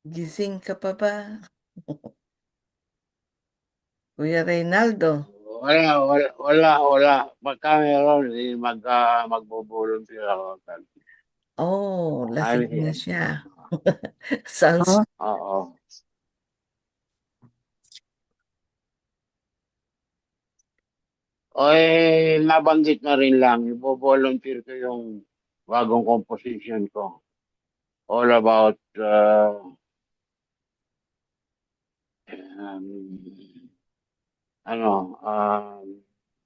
Gising ka pa ba? Kuya Reynaldo. Wala. Pagka meron, magbo-volunteer ako. Oh, I'm lasing na here. siya. Sounds Oo. Nabanggit na rin lang, ibo-volunteer ko yung bagong composition ko. All about um,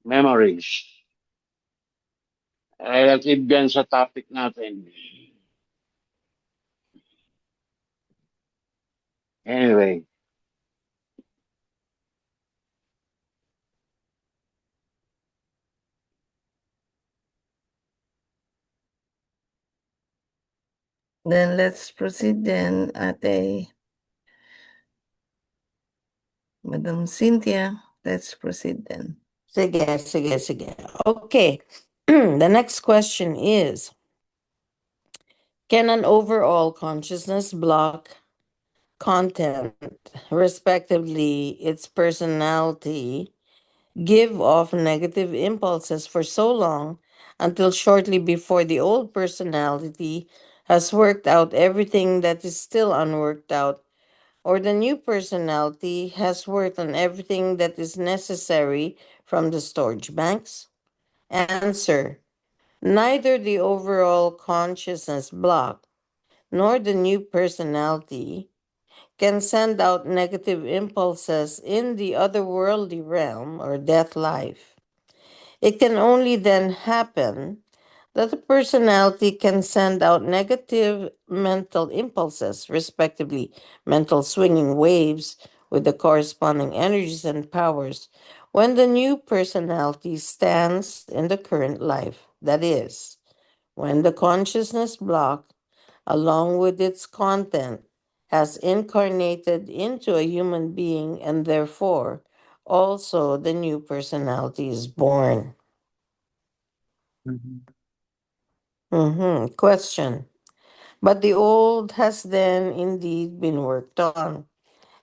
memories. Relative yan sa topic natin. Anyway, then let's proceed then, Ate Madam Cynthia. Let's proceed then. Sige. Okay. The next question is, can an overall consciousness block content, respectively its personality, give off negative impulses for so long until shortly before the old personality has worked out everything that is still unworked out, or the new personality has worked on everything that is necessary from the storage banks? Answer: neither the overall consciousness block nor the new personality can send out negative impulses in the otherworldly realm or death life. It can only then happen that the personality can send out negative mental impulses, respectively, mental swinging waves with the corresponding energies and powers, when the new personality stands in the current life. That is, when the consciousness block, along with its content, has incarnated into a human being, and therefore also the new personality is born. Question: but the old has then indeed been worked on?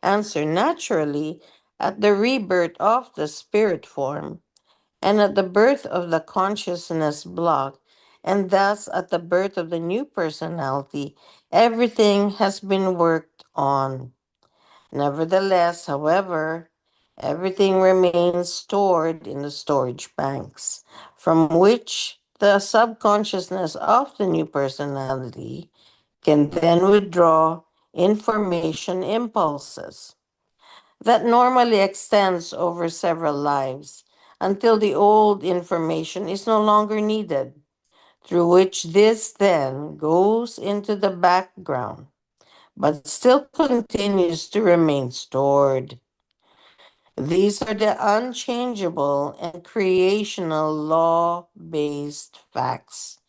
Answer: naturally, at the rebirth of the spirit form, and at the birth of the consciousness block, and thus at the birth of the new personality, everything has been worked on. Nevertheless, however, everything remains stored in the storage banks, from which the subconsciousness of the new personality can then withdraw information impulses that normally extends over several lives until the old information is no longer needed, through which this then goes into the background, but still continues to remain stored. These are the unchangeable and creational law based facts.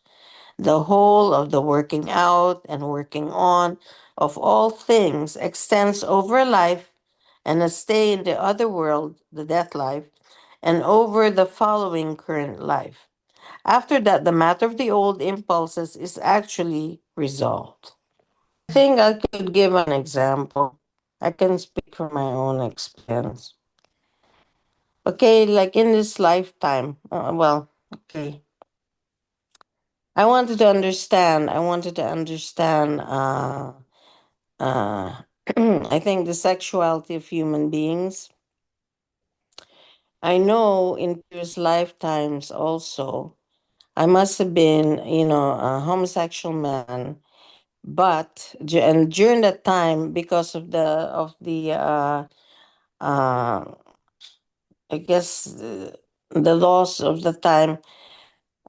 The whole of the working out and working on of all things extends over life and a stay in the other world, the death life, and over the following current life. After that, the matter of the old impulses is actually resolved. I think I could give an example. I can speak from my own experience. Okay, like in this lifetime, okay. I wanted to understand, I think the sexuality of human beings. I know in previous lifetimes also, I must have been, a homosexual man, but and during that time, because of uh, I guess the laws of the time,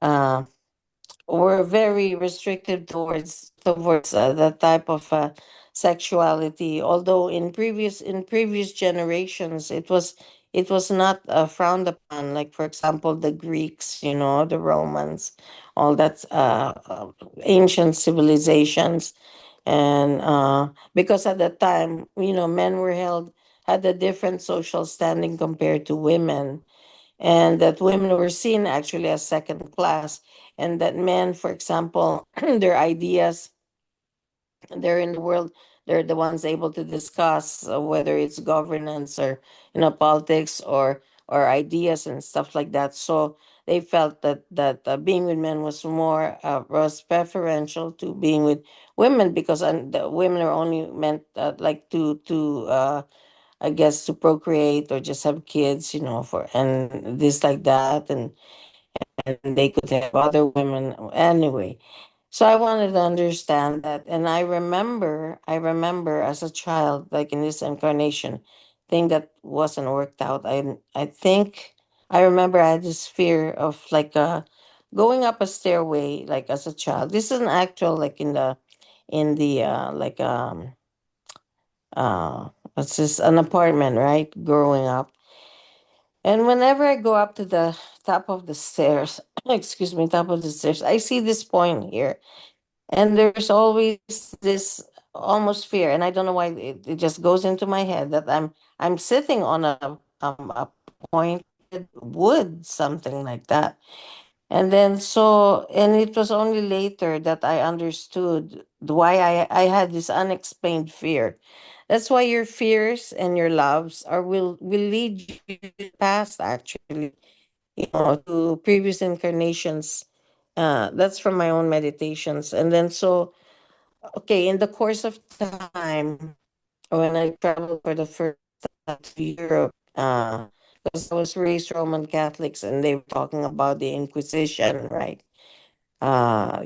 uh, were very restrictive towards that type of sexuality. Although in previous generations, it was not frowned upon. Like for example, the Greeks, the Romans, all that ancient civilizations, and because at that time, men had a different social standing compared to women, and that women were seen actually as second class, and that men, for example, their ideas, they're in the world, they're the ones able to discuss whether it's governance or politics or ideas and stuff like that. So they felt that being with men was preferential to being with women, because the women are only meant like to I guess to procreate or just have kids, for and this like that, and they could have other women anyway. So I wanted to understand that, and I remember as a child, like in this incarnation, thing that wasn't worked out. I think I remember I had this fear of like going up a stairway, like as a child. This is an actual like in the like what's this, an apartment, right? Growing up. And whenever I go up to the top of the stairs, excuse me, top of the stairs, I see this point here. And there's always this almost fear. And I don't know why it just goes into my head that I'm sitting on a pointed wood, something like that. And then and it was only later that I understood why I had this unexplained fear. That's why your fears and your loves will lead you past, actually, to previous incarnations. That's from my own meditations. And then okay, in the course of time, when I traveled for the first time to Europe, because I was raised Roman Catholics, and they were talking about the Inquisition, right? All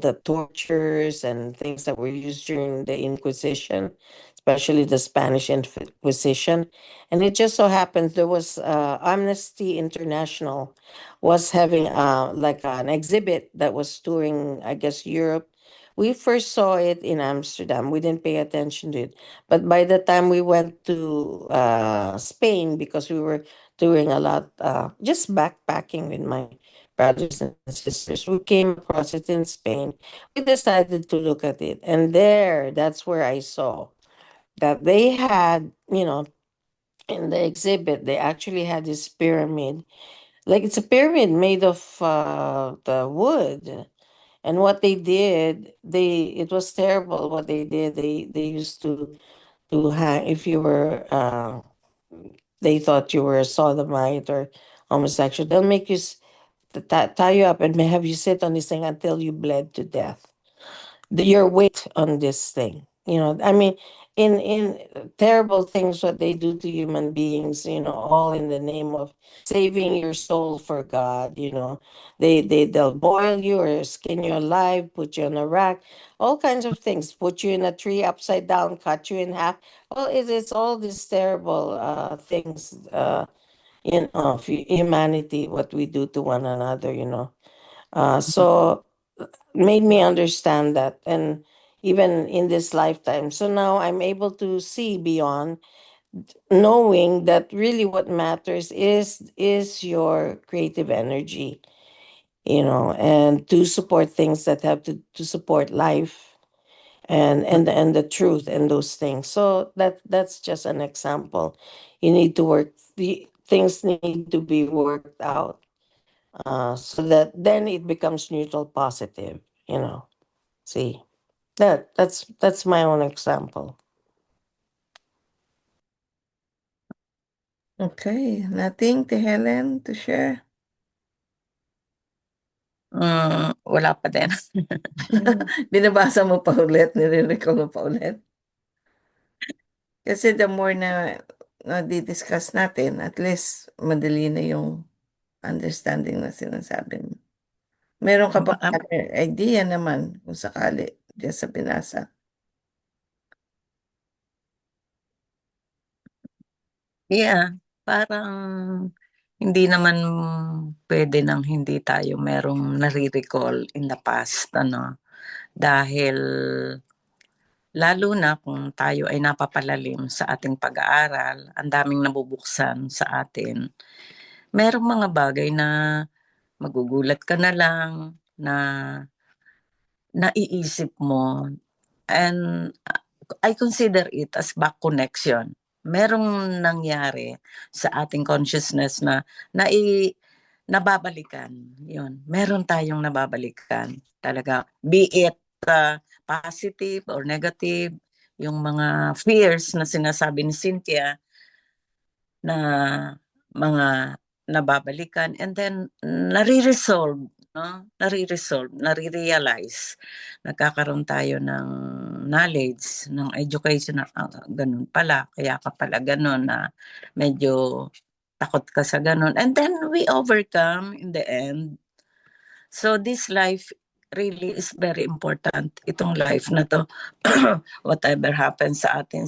the tortures and things that were used during the Inquisition, especially the Spanish Inquisition. And it just so happens there was Amnesty International was having like an exhibit that was touring, I guess, Europe. We first saw it in Amsterdam. We didn't pay attention to it. But by the time we went to Spain, because we were doing a lot, just backpacking with my brothers and sisters. We came across it in Spain. We decided to look at it. And that's where I saw that they had, in the exhibit, they actually had this pyramid. Like it's a pyramid made of the wood. And what they did, it was terrible what they did. They used to hang, if you were, they thought you were a sodomite or homosexual, they'll make you tie you up and may have you sit on this thing until you bled to death. Your weight on this thing, I mean, in terrible things what they do to human beings, all in the name of saving your soul for God. They'll boil you or skin you alive, put you on a rack, all kinds of things, put you in a tree upside down, cut you in half. Well, it's all these terrible things of humanity, what we do to one another. So made me understand that, and even in this lifetime. So now I'm able to see beyond, knowing that really what matters is your creative energy, and to support things that have to support life, and the truth and those things. So that's just an example. You need to work, the things need to be worked out, so that then it becomes neutral positive. See, that's my own example. Okay, nothing to Helen to share? Wala pa din. Binabasa mo pa ulit, nire-recall mo pa ulit? Kasi the more na di-discuss natin, at least madali na yung understanding na sinasabi mo. Meron ka pa idea naman kung sakali diyan sa binasa? Yeah, parang hindi naman pwede nang hindi tayo merong nare-recall in the past, dahil lalo na kung tayo ay napapalalim sa ating pag-aaral, ang daming nabubuksan sa atin. Merong mga bagay na magugulat ka na lang, na naiisip mo, and I consider it as back connection. Merong nangyari sa ating consciousness na nababalikan. Yun. Meron tayong nababalikan. Talaga, be it positive or negative, yung mga fears na sinasabi ni Cynthia, na mga nababalikan, and then nare-resolve, nare-realize, nagkakaroon tayo ng knowledge, ng education na ganun pala, kaya ka pala ganun, na medyo takot ka sa ganun, and then we overcome in the end. So this life really is very important, itong life na to. Whatever happens sa atin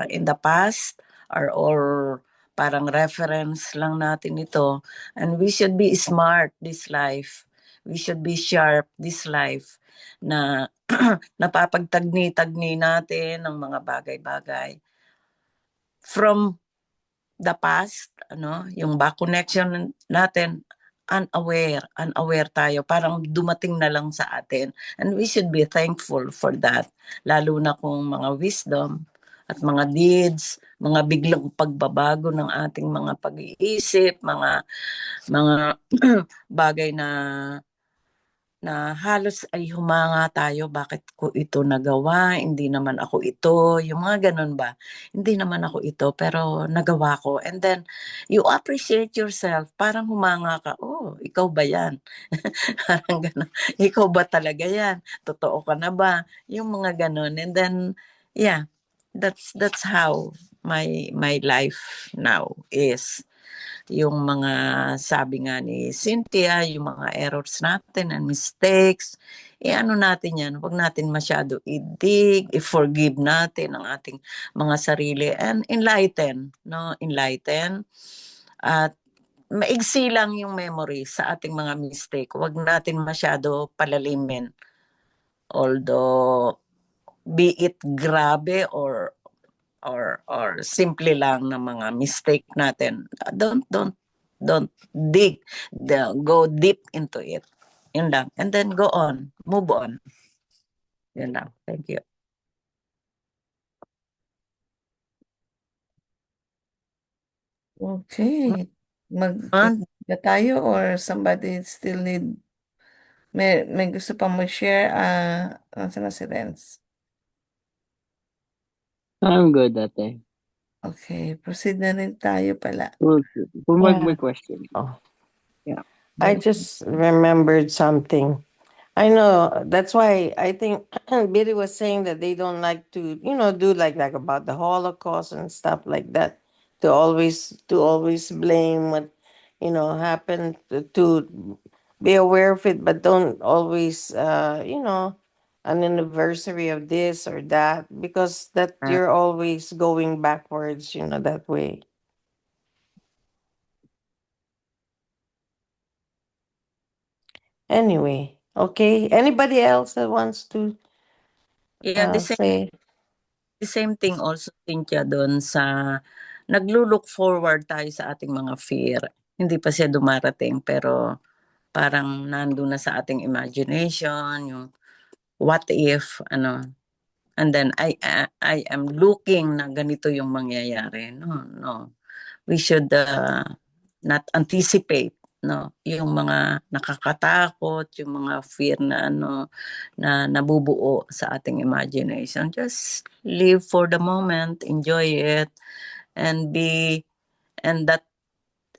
in the past, or parang reference lang natin ito, and we should be smart this life, we should be sharp this life, na napapagtagni-tagni natin ng mga bagay-bagay from the past, yung back connection natin, unaware tayo, parang dumating na lang sa atin, and we should be thankful for that, lalo na kung mga wisdom at mga deeds, mga biglang pagbabago ng ating mga pag-iisip, mga bagay na halos ay humanga tayo, bakit ko ito nagawa, hindi naman ako ito, yung mga ganun ba, hindi naman ako ito, pero nagawa ko, and then you appreciate yourself, parang humanga ka, oh, ikaw ba yan? Parang ganun, ikaw ba talaga yan? Totoo ka na ba? Yung mga ganun, and then, yeah, that's how my life now is. Yung mga sabi nga ni Cynthia, yung mga errors natin and mistakes, ano natin yan, huwag natin masyado i-dig, i-forgive natin ang ating mga sarili, and enlighten, at maigsi lang yung memory sa ating mga mistake, huwag natin masyado palalimin, although be it grabe or simple lang na mga mistake natin, don't dig, go deep into it. Yun lang. And then go on, move on. Yun lang. Thank you. Okay. Mag tayo, or somebody still need, may gusto pa mag-share? Nasaan na si Renz? I'm good, ate. Okay, proceed na rin tayo pala. May question. Oh. Yeah. I just remembered something. I know. That's why I think Billy was saying that they don't like to, do like about the Holocaust and stuff like that. To always blame what happened to be aware of it, but don't always an anniversary of this or that, because that Uh, you're always going backwards, that way. Anyway, okay. Anybody else that wants to yeah, say? the same thing also, Cynthia, doon sa naglo-look forward tayo sa ating mga fear. Hindi pa siya dumarating, pero parang nandun na sa ating imagination, yung what if, and then I am looking na ganito yung mangyayari. No, no. We should not anticipate, no, yung mga nakakatakot, yung mga fear na na nabubuo sa ating imagination. Just live for the moment, enjoy it, and that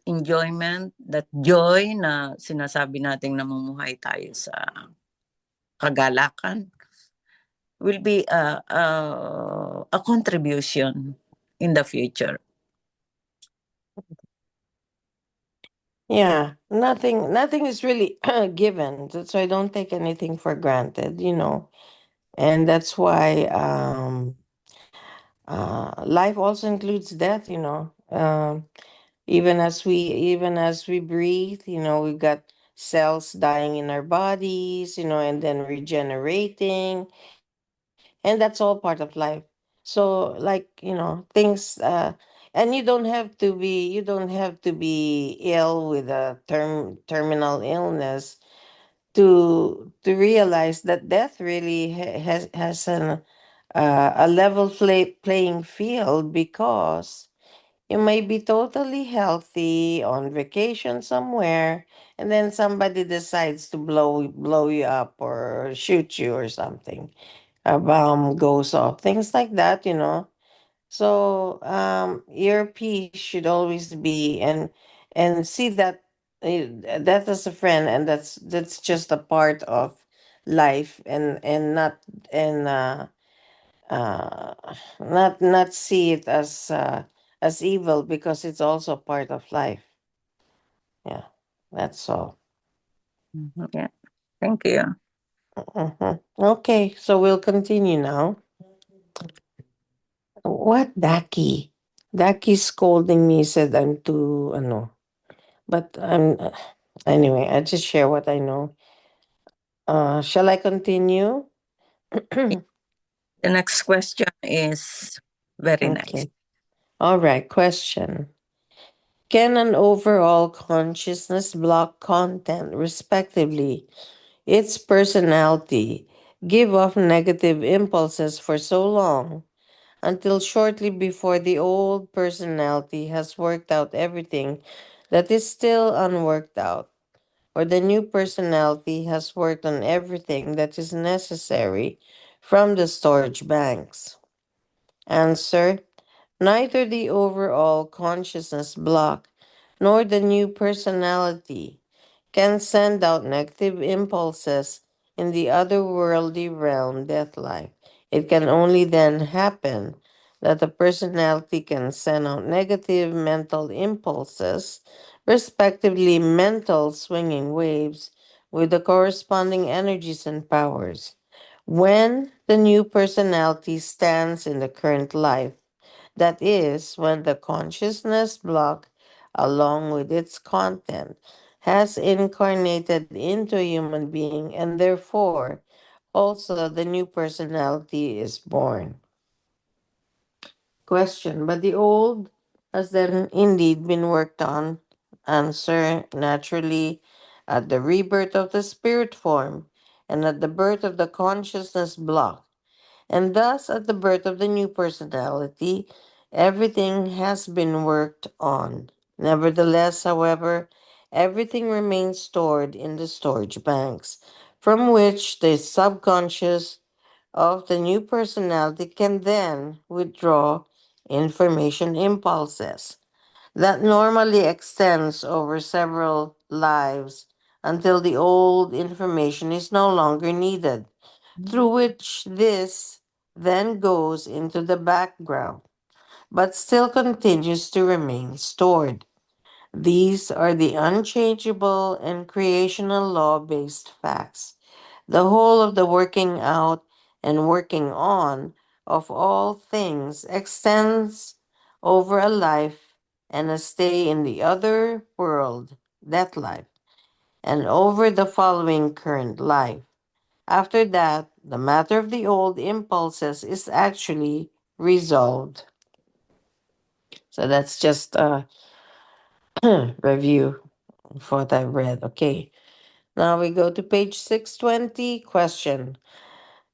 enjoyment, that joy na sinasabi nating namumuhay tayo sa kagalakan will be a contribution in the future. Yeah, nothing is really given. So I don't take anything for granted, and that's why life also includes death. Even as we breathe, we've got cells dying in our bodies, and then regenerating, and that's all part of life. So, like, things, and you don't have to be ill with a terminal illness to realize that death really has a level playing field, because you may be totally healthy on vacation somewhere, and then somebody decides to blow you up or shoot you or something. A bomb goes off, things like that. So your peace should always be, and see that that as a friend, and that's just a part of life, and and uh uh not see it as evil, because it's also part of life. Yeah, that's all. Yeah. Thank you. Okay, so we'll continue now. What, Daki? Daki's scolding me, said I'm too, but anyway, I just share what I know. Shall I continue? The next question is very nice. Okay. All right. Question. Can an overall consciousness block content, respectively, its personality, give off negative impulses for so long until shortly before the old personality has worked out everything that is still unworked out, or the new personality has worked on everything that is necessary from the storage banks? Answer. Neither the overall consciousness block nor the new personality can send out negative impulses in the otherworldly realm, death life. It can only then happen that the personality can send out negative mental impulses, respectively mental swinging waves, with the corresponding energies and powers. When the new personality stands in the current life, that is, when the consciousness block, along with its content, has incarnated into a human being, and therefore also the new personality is born. Question. But the old has then indeed been worked on. Answer. Naturally, at the rebirth of the spirit form and at the birth of the consciousness block, and thus, at the birth of the new personality, everything has been worked on. Nevertheless, however, everything remains stored in the storage banks, from which the subconscious of the new personality can then withdraw information impulses that normally extends over several lives until the old information is no longer needed, through which this then goes into the background, but still continues to remain stored. These are the unchangeable and creational law based facts. The whole of the working out and working on of all things extends over a life and a stay in the other world, that life, and over the following current life. After that, the matter of the old impulses is actually resolved. So that's just a review of what I read. Okay. Now we go to page 620. Question.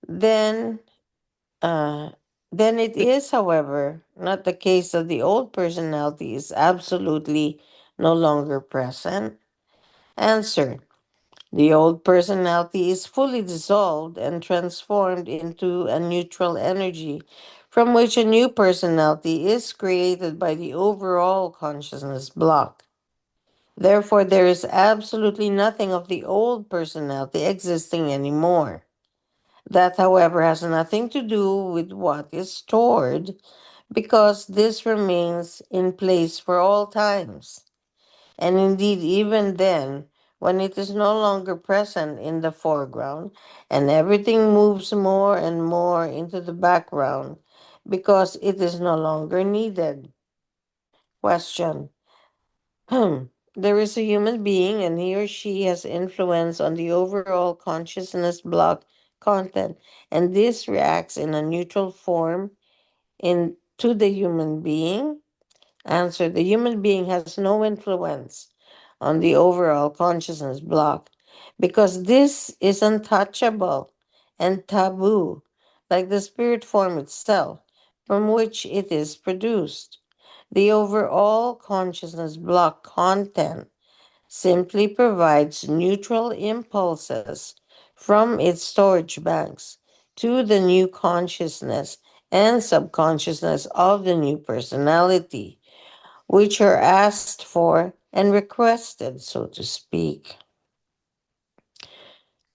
Then, uh, then it is, however, not the case that the old personality is absolutely no longer present. Answer. The old personality is fully dissolved and transformed into a neutral energy from which a new personality is created by the overall consciousness block. Therefore, there is absolutely nothing of the old personality existing anymore. That, however, has nothing to do with what is stored because this remains in place for all times. And indeed, even then, when it is no longer present in the foreground and everything moves more and more into the background because it is no longer needed. Question. There is a human being and he or she has influence on the overall consciousness block content, and this reacts in a neutral form into the human being. Answer. The human being has no influence on the overall consciousness block because this is untouchable and taboo, like the spirit form itself, from which it is produced. The overall consciousness block content simply provides neutral impulses from its storage banks to the new consciousness and subconsciousness of the new personality, which are asked for and requested, so to speak.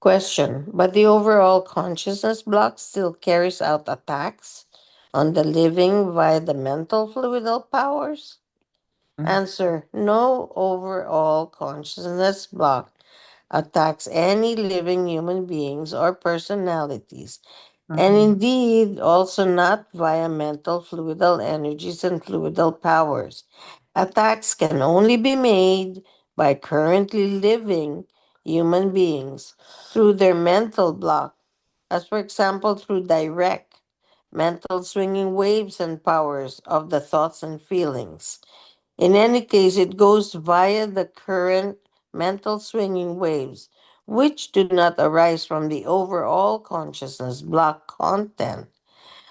Question. But the overall consciousness block still carries out attacks on the living via the mental fluidal powers? Answer. No overall consciousness block attacks any living human beings or personalities, and indeed also not via mental fluidal energies and fluidal powers. Attacks can only be made by currently living human beings through their mental block, as for example through direct mental swinging waves and powers of the thoughts and feelings. In any case, it goes via the current mental swinging waves, which do not arise from the overall consciousness block content,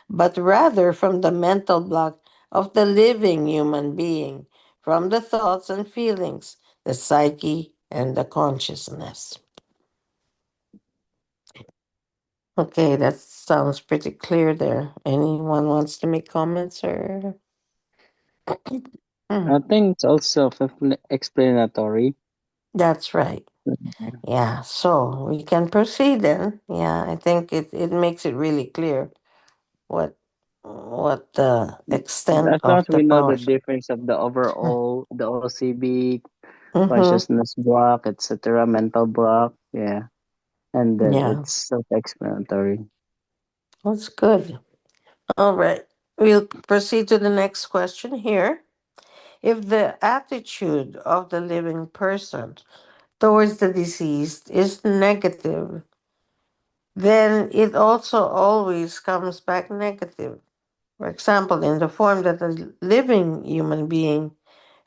but rather from the mental block of the living human being, from the thoughts and feelings, the psyche, and the consciousness. Okay, that sounds pretty clear there. Anyone wants to make comments or? I think it's also explanatory. That's right. Yeah, so we can proceed then. Yeah, I think it makes it really clear what the extent As long of as the we know the powers. difference of the overall, the OCB, Mm-hmm. consciousness block, etc., mental block, yeah, and then Yeah, it's self-explanatory. that's good. All right, we'll proceed to the next question here. If the attitude of the living person towards the deceased is negative, then it also always comes back negative. For example, in the form that a living human being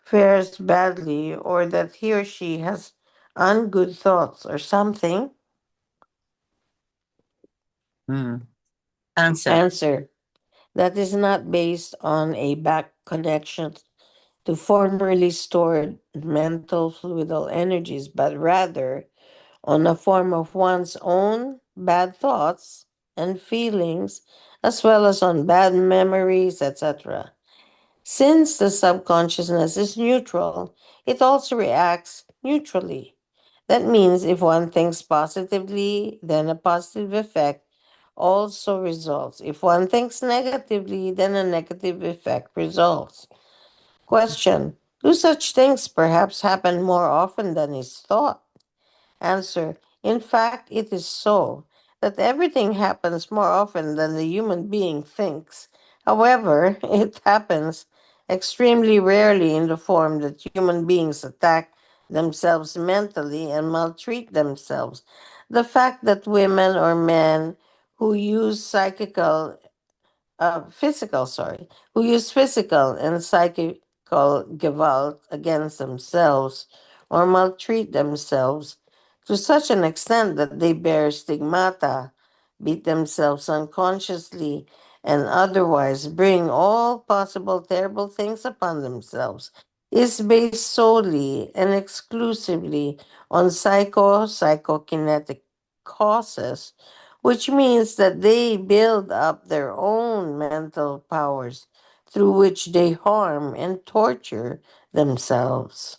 fares badly or that he or she has ungood thoughts or something. Answer. Answer. That is not based on a back connection to formerly stored mental fluidal energies, but rather on a form of one's own bad thoughts and feelings, as well as on bad memories, etc. Since the subconsciousness is neutral, it also reacts neutrally. That means if one thinks positively, then a positive effect also results. If one thinks negatively, then a negative effect results. Question: do such things perhaps happen more often than is thought? Answer: in fact, it is so that everything happens more often than the human being thinks. However, it happens extremely rarely in the form that human beings attack themselves mentally and maltreat themselves. The fact that women or men who use who use physical and psychical gewalt against themselves or maltreat themselves to such an extent that they bear stigmata, beat themselves unconsciously, and otherwise bring all possible terrible things upon themselves is based solely and exclusively on psychokinetic causes, which means that they build up their own mental powers through which they harm and torture themselves.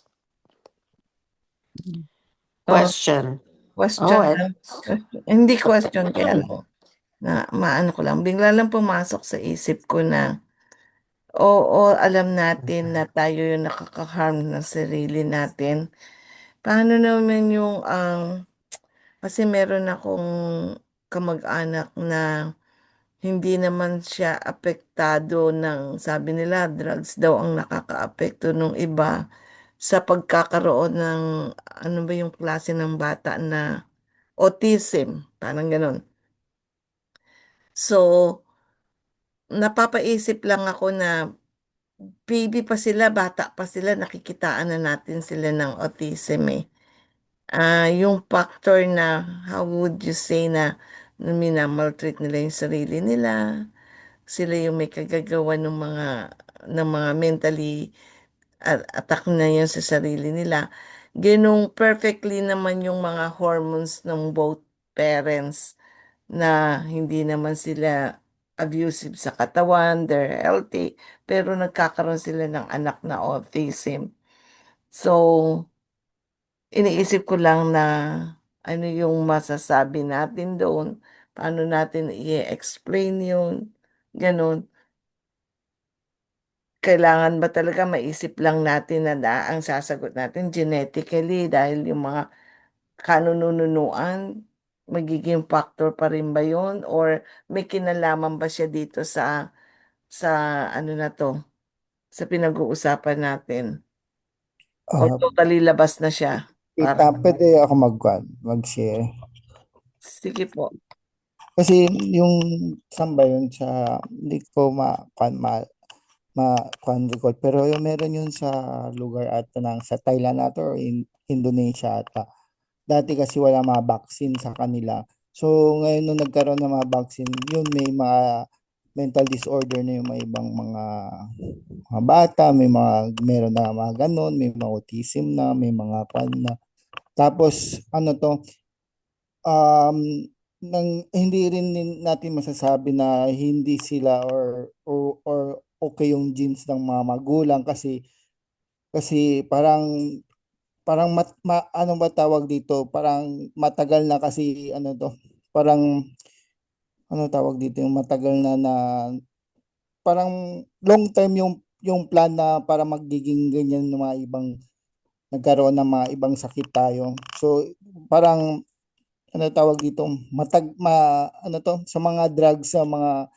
Oh, Question. question Oh, lang. Hindi question, kaya lang, na maano ko lang, bigla lang pumasok sa isip ko na, oo, alam natin na tayo yung nakaka-harm ng sarili natin. Paano naman yung kasi meron akong kamag-anak na hindi naman siya apektado ng, sabi nila, drugs daw ang nakakaapekto ng iba sa pagkakaroon ng, ano ba yung klase ng bata na autism, parang ganun. So, napapaisip lang ako na baby pa sila, bata pa sila, nakikitaan na natin sila ng autism eh. Yung factor na, how would you say na minamaltreat nila yung sarili nila, sila yung may kagagawa ng mga mentally attack na yun sa sarili nila. Ganong perfectly naman yung mga hormones ng both parents na hindi naman sila abusive sa katawan, they're healthy, pero nagkakaroon sila ng anak na autism. So, iniisip ko lang na ano yung masasabi natin doon, paano natin i-explain yun, ganun. Kailangan ba talaga maisip lang natin na ang sasagot natin genetically dahil yung mga kanununuan, magiging factor pa rin ba yun? Or may kinalaman ba siya dito sa ano na to, sa pinag-uusapan natin? Or Ah, totally labas na siya? Tita, Para, pwede ako mag-share. sige po. Kasi yung samba yun sa, hindi ko recall. Pero yung meron yun sa lugar ata sa Thailand ata or Indonesia ata. Dati kasi wala mga vaccine sa kanila. So ngayon nung nagkaroon ng mga vaccine, yun may mga mental disorder na yung mga ibang mga bata, meron na mga ganon, may mga autism na, may mga kwan na. Tapos ano to, um, hindi rin natin masasabi na hindi sila or okay yung genes ng mga magulang kasi ano ba tawag dito, parang matagal na kasi ano to, parang ano tawag dito, yung matagal na parang long term yung plan na para magiging ganyan ng mga ibang nagkaroon ng mga ibang sakit tayo. So parang ano tawag dito, ano to, sa mga drugs, sa mga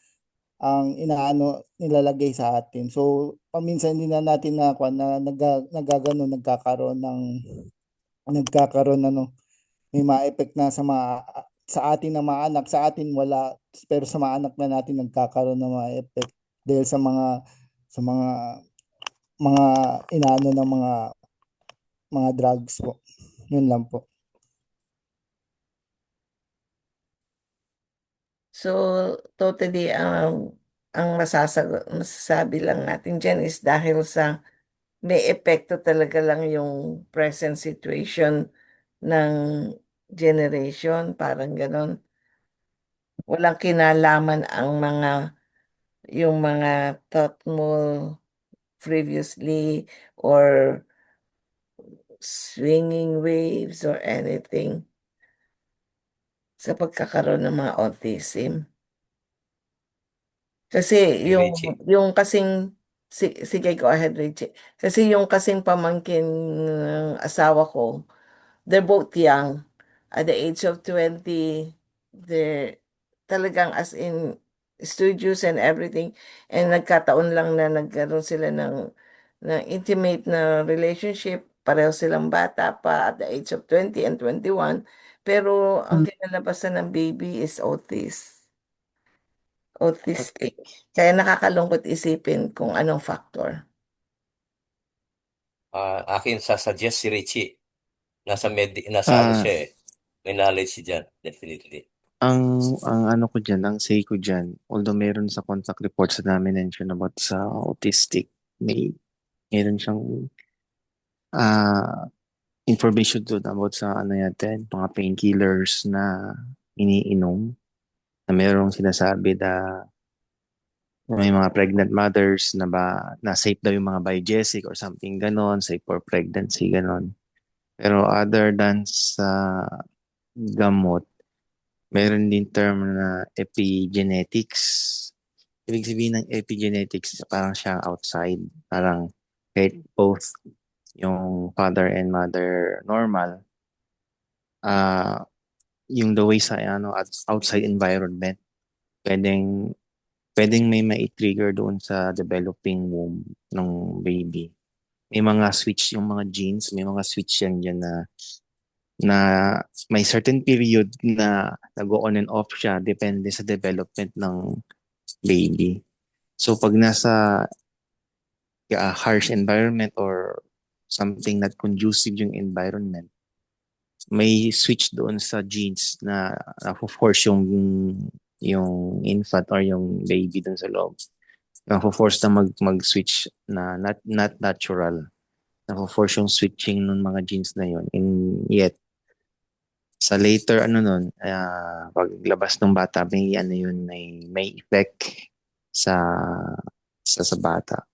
ang inaano nilalagay sa atin. So paminsan din na natin na nagagano nagkakaroon ano, may mga effect na sa atin na mga anak, sa atin wala, pero sa mga anak na natin nagkakaroon ng mga effect dahil sa mga inaano ng mga drugs po. Yun lang po. So, totally, ang masasabi lang natin dyan is dahil sa may epekto talaga lang yung present situation ng generation, parang ganon. Walang kinalaman yung mga thought mo previously or swinging waves or anything sa pagkakaroon ng mga autism. Kasi Richie. yung kasing sige, go ahead, Richie. Kasi yung kasing pamangkin ng asawa ko, they're both young. At the age of 20, they're talagang as in studios and everything. And nagkataon lang na nagkaroon sila ng intimate na relationship. Pareho silang bata pa at the age of 20 and 21. Pero ang kinalabasan ng baby is autistic. Kaya nakakalungkot isipin kung anong factor. Akin sasuggest si Richie. Nasa ano Ah, siya eh. May knowledge siya dyan, definitely. ang ano ko dyan, ang say ko dyan, although meron sa contact reports na namin mention about sa autistic, meron siyang information doon about sa ano natin, mga painkillers na iniinom, na merong sinasabi na may mga pregnant mothers na safe daw yung mga biogesic or something ganon, safe for pregnancy ganon. Pero other than sa gamot, meron din term na epigenetics. Ibig sabihin ng epigenetics, parang siya outside. Parang kahit both yung father and mother normal, ah yung the way sa outside environment, pwedeng may mai-trigger doon sa developing womb ng baby. May mga switch yung mga genes, may mga switch yan dyan na may certain period na nag-go on and off siya depende sa development ng baby. So pag nasa harsh environment or something not conducive yung environment, may switch doon sa genes na force yung infant or yung baby doon sa loob. Na-force na mag-switch na not natural. Na-force yung switching ng mga genes na yun. And yet, sa later paglabas ng bata, may effect sa sa bata.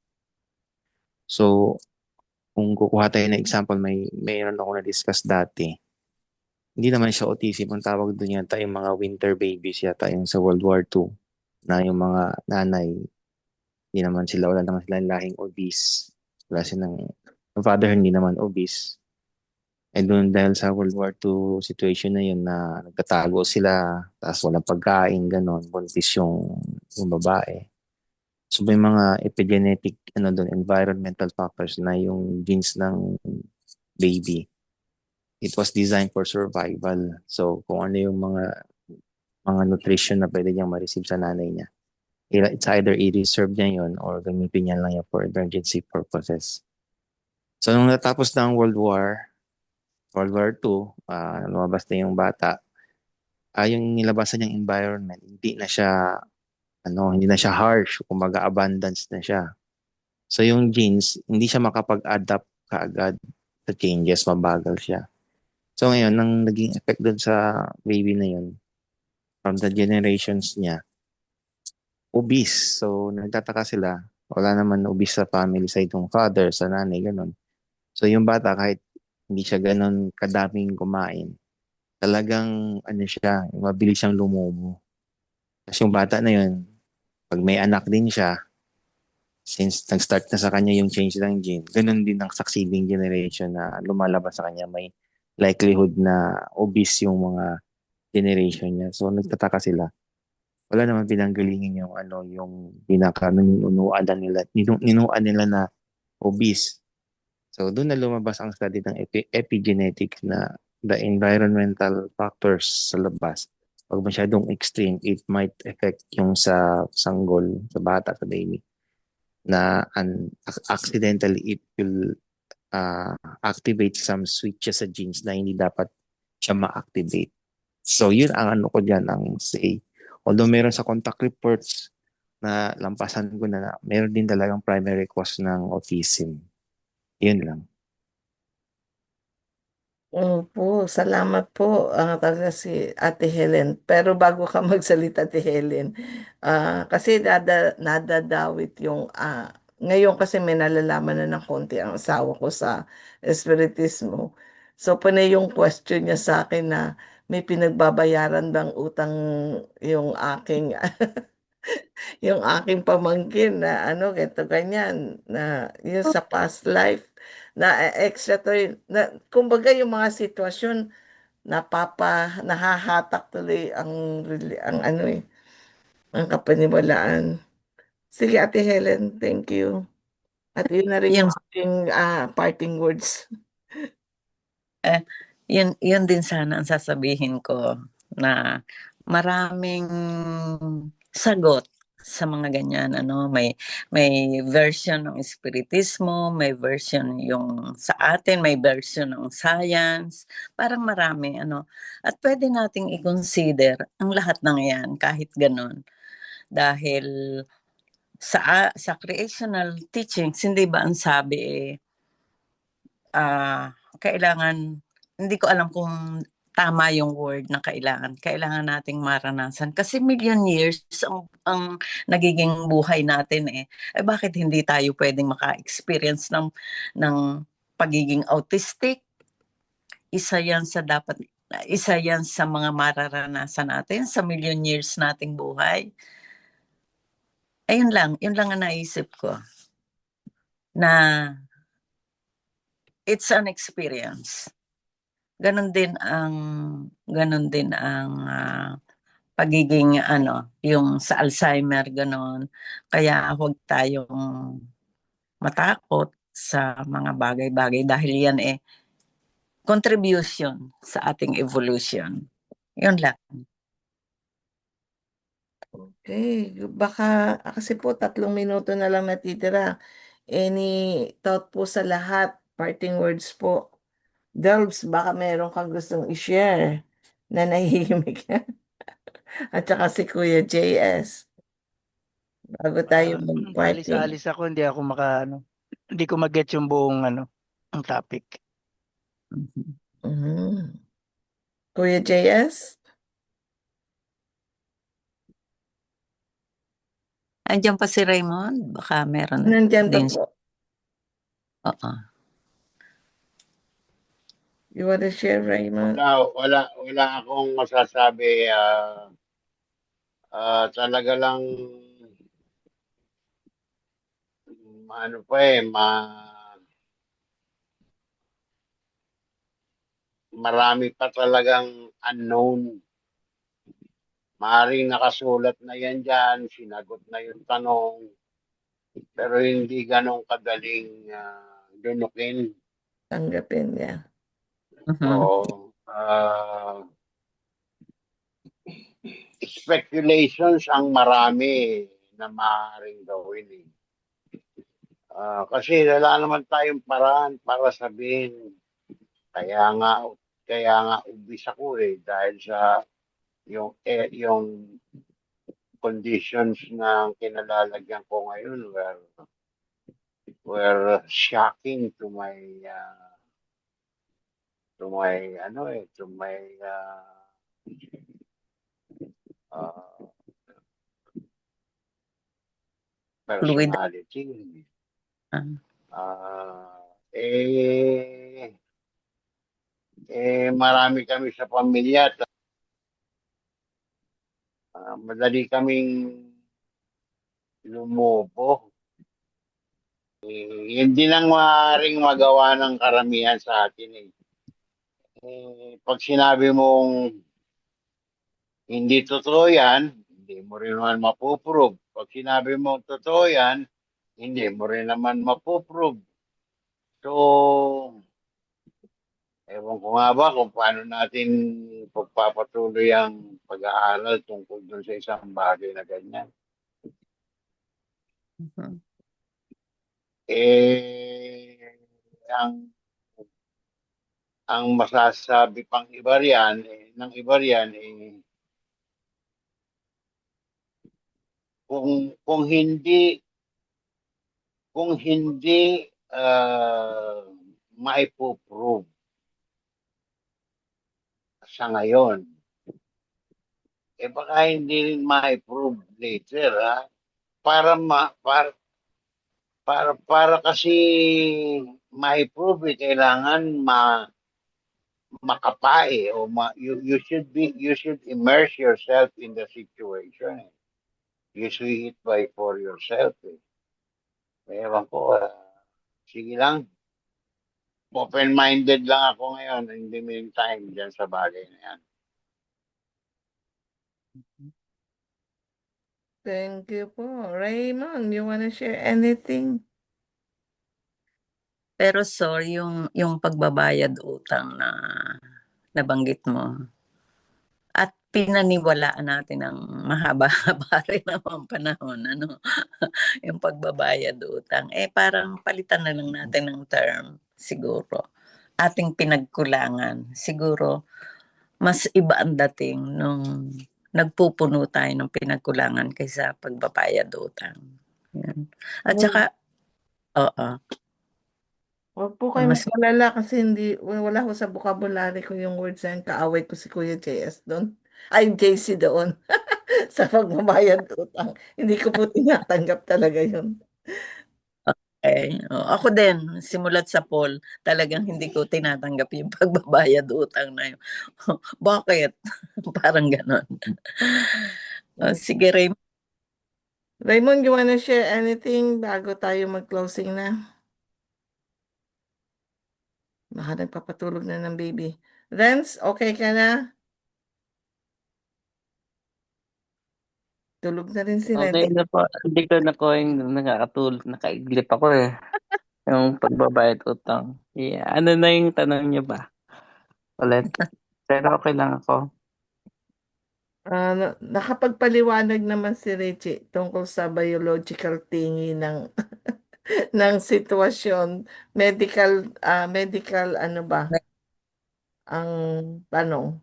So, kung kukuha tayo ng example, mayroon ako na-discuss dati. Hindi naman siya autism. Ang tawag doon yata yung mga winter babies yata yung sa World War II na yung mga nanay, wala naman silang lahing obese. Yung father hindi naman obese. Eh doon dahil sa World War II situation na yun na nagtatago sila, tapos walang pagkain, ganon, buntis yung babae. So may mga epigenetic doon, environmental factors na yung genes ng baby. It was designed for survival. So kung ano yung mga nutrition na pwede niyang ma-receive sa nanay niya, it's either i-reserve niya yun or gamitin niya lang yan for emergency purposes. So nung natapos na ang World War II, lumabas na yung bata, yung nilabasan niyang environment, hindi na siya harsh, kumbaga abundance na siya. So yung genes, hindi siya makapag-adapt kaagad sa changes, mabagal siya. So ngayon, nang naging effect doon sa baby na yun, from the generations niya, obese. So nagtataka sila, wala naman obese sa family side ng father, sa nanay, ganun. So yung bata, kahit hindi siya ganun kadaming kumain, talagang mabilis siyang lumumo. Kasi yung bata na yun, pag may anak din siya, since nag-start na sa kanya yung change ng gene, ganun din ang succeeding generation na lumalabas sa kanya. May likelihood na obese yung mga generation niya. So nagtataka sila. Wala naman pinanggalingin yung ninuan nila na obese. So doon na lumabas ang study ng epigenetics na the environmental factors sa labas. Pag masyadong extreme, it might affect yung sa sanggol, sa bata, sa baby. Na accidentally it will activate some switches sa genes na hindi dapat siya ma-activate. So yun ang ko dyan, ang say. Although meron sa contact reports na lampasan ko na meron din talagang primary cause ng autism. Yun lang. Opo, salamat po talaga si Ate Helen. Pero bago ka magsalita, Ate Helen, kasi nadadawit yung Ngayon kasi may nalalaman na ng konti ang asawa ko sa espiritismo. So, panay yung question niya sa akin na may pinagbabayaran bang utang yung aking yung aking pamangkin na ano, ganito ganyan, na yung sa past life, na extra to na kumbaga yung mga sitwasyon nahahatak tuloy ang ano eh, ang kapaniwalaan. Sige, Ate Helen, thank you. At yun na rin Yun, yung aking parting words. yun din sana ang sasabihin ko, na maraming sagot sa mga ganyan, ano, may version ng espiritismo, may version yung sa atin, may version ng science, parang marami, ano, at pwede nating i-consider ang lahat ng yan kahit ganon, dahil sa creational teachings, hindi ba ang sabi kailangan, hindi ko alam kung tama yung word na kailangan nating maranasan. Kasi million years ang nagiging buhay natin eh. Eh bakit hindi tayo pwedeng maka-experience ng pagiging autistic? Isa yan sa mga mararanasan natin sa million years nating buhay. Yun lang ang naisip ko. Na it's an experience. Ganon din ang pagiging ano, yung sa Alzheimer ganon. Kaya huwag tayong matakot sa mga bagay-bagay dahil yan contribution sa ating evolution. Yun lang. Okay, baka kasi po 3 minuto na lang natitira. Any thought po sa lahat? Parting words po. Delbs, baka meron kang gustong i-share na nahihimik ka. At saka si Kuya JS. Bago tayo mag-parting. Paalis-alis ako, hindi ko mag-get yung buong ang topic. Mhm. Kuya JS? Andiyan pa si Raymond, baka meron Nandyan pa din. po. Oo. You want to share, Raymond? Wala akong masasabi. Talaga lang, ano pa marami pa talagang unknown. Maaaring nakasulat na yan dyan, sinagot na yung tanong, pero hindi ganong kadaling lunukin. Tanggapin niya. So, speculations ang marami na maaaring gawin eh. Kasi wala naman tayong paraan para sabihin, kaya nga ubis ako dahil sa yung conditions na kinalalagyan ko ngayon were shocking to my Fluid. personality. Marami kami sa pamilya. Madali kaming lumubo. Hindi lang maaaring magawa ng karamihan sa atin pag sinabi mong hindi totoo yan, hindi mo rin naman mapuprove. Pag sinabi mong totoo yan, hindi mo rin naman mapuprove. So, ewan ko nga ba kung paano natin pagpapatuloy ang pag-aaral tungkol dun sa isang bagay na ganyan. Ang masasabi pang iba riyan, kung hindi maipoprove sa ngayon, baka hindi rin maiprove later para para kasi ma-prove kailangan makapae o you should immerse yourself in the situation. You see it by for yourself. Ewan ko, sige lang. Open-minded lang ako ngayon in the meantime dyan sa bagay na yan. Thank you po. Raymond, you wanna share anything? Pero sorry, yung pagbabayad utang na nabanggit mo at pinaniwalaan natin ng mahaba-haba rin naman panahon, ano, yung pagbabayad utang. Parang palitan na lang natin ng term, siguro. Ating pinagkulangan. Siguro, mas iba ang dating nung nagpupuno tayo ng pinagkulangan kaysa pagbabayad utang. Yan. At saka, oo, Huwag po kayo mas mag-alala kasi wala ko sa vocabulary ko yung words na yan. Kaaway ko si Kuya JS doon. Ay, JC doon. Sa pagbabayad utang. Hindi ko po tinatanggap talaga yun. Ako din, simulat sa poll, talagang hindi ko tinatanggap yung pagbabayad utang na yun. Bakit? Parang ganon. Sige, Raymond. Raymond, you wanna share anything bago tayo mag-closing na? Baka nagpapatulog na ng baby. Renz, okay ka na? Tulog na rin si Okay Renz. na po. Hindi ko na ko yung nakakatulog. Nakaiglip ako eh. Yung pagbabayad utang. Yeah. Ano na yung tanong niyo ba? Ulit. Pero okay lang ako. Nakapagpaliwanag naman si Richie tungkol sa biological thingy ng ng sitwasyon, medical ano ba ang tanong?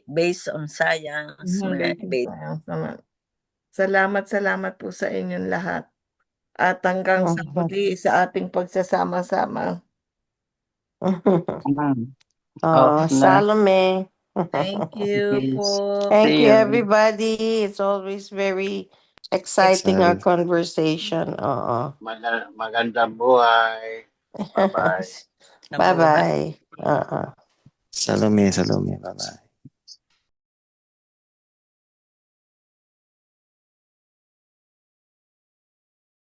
Based on science, Basic science naman. Salamat po sa inyong lahat. At hanggang sa muli sa ating pagsasama-sama. Off na. Salome. Thank you Yes. po. Thank See you, you. everybody. It's always very exciting, our Sorry. conversation. Magandang buhay. Bye-bye. Bye-bye. Salome. Bye-bye.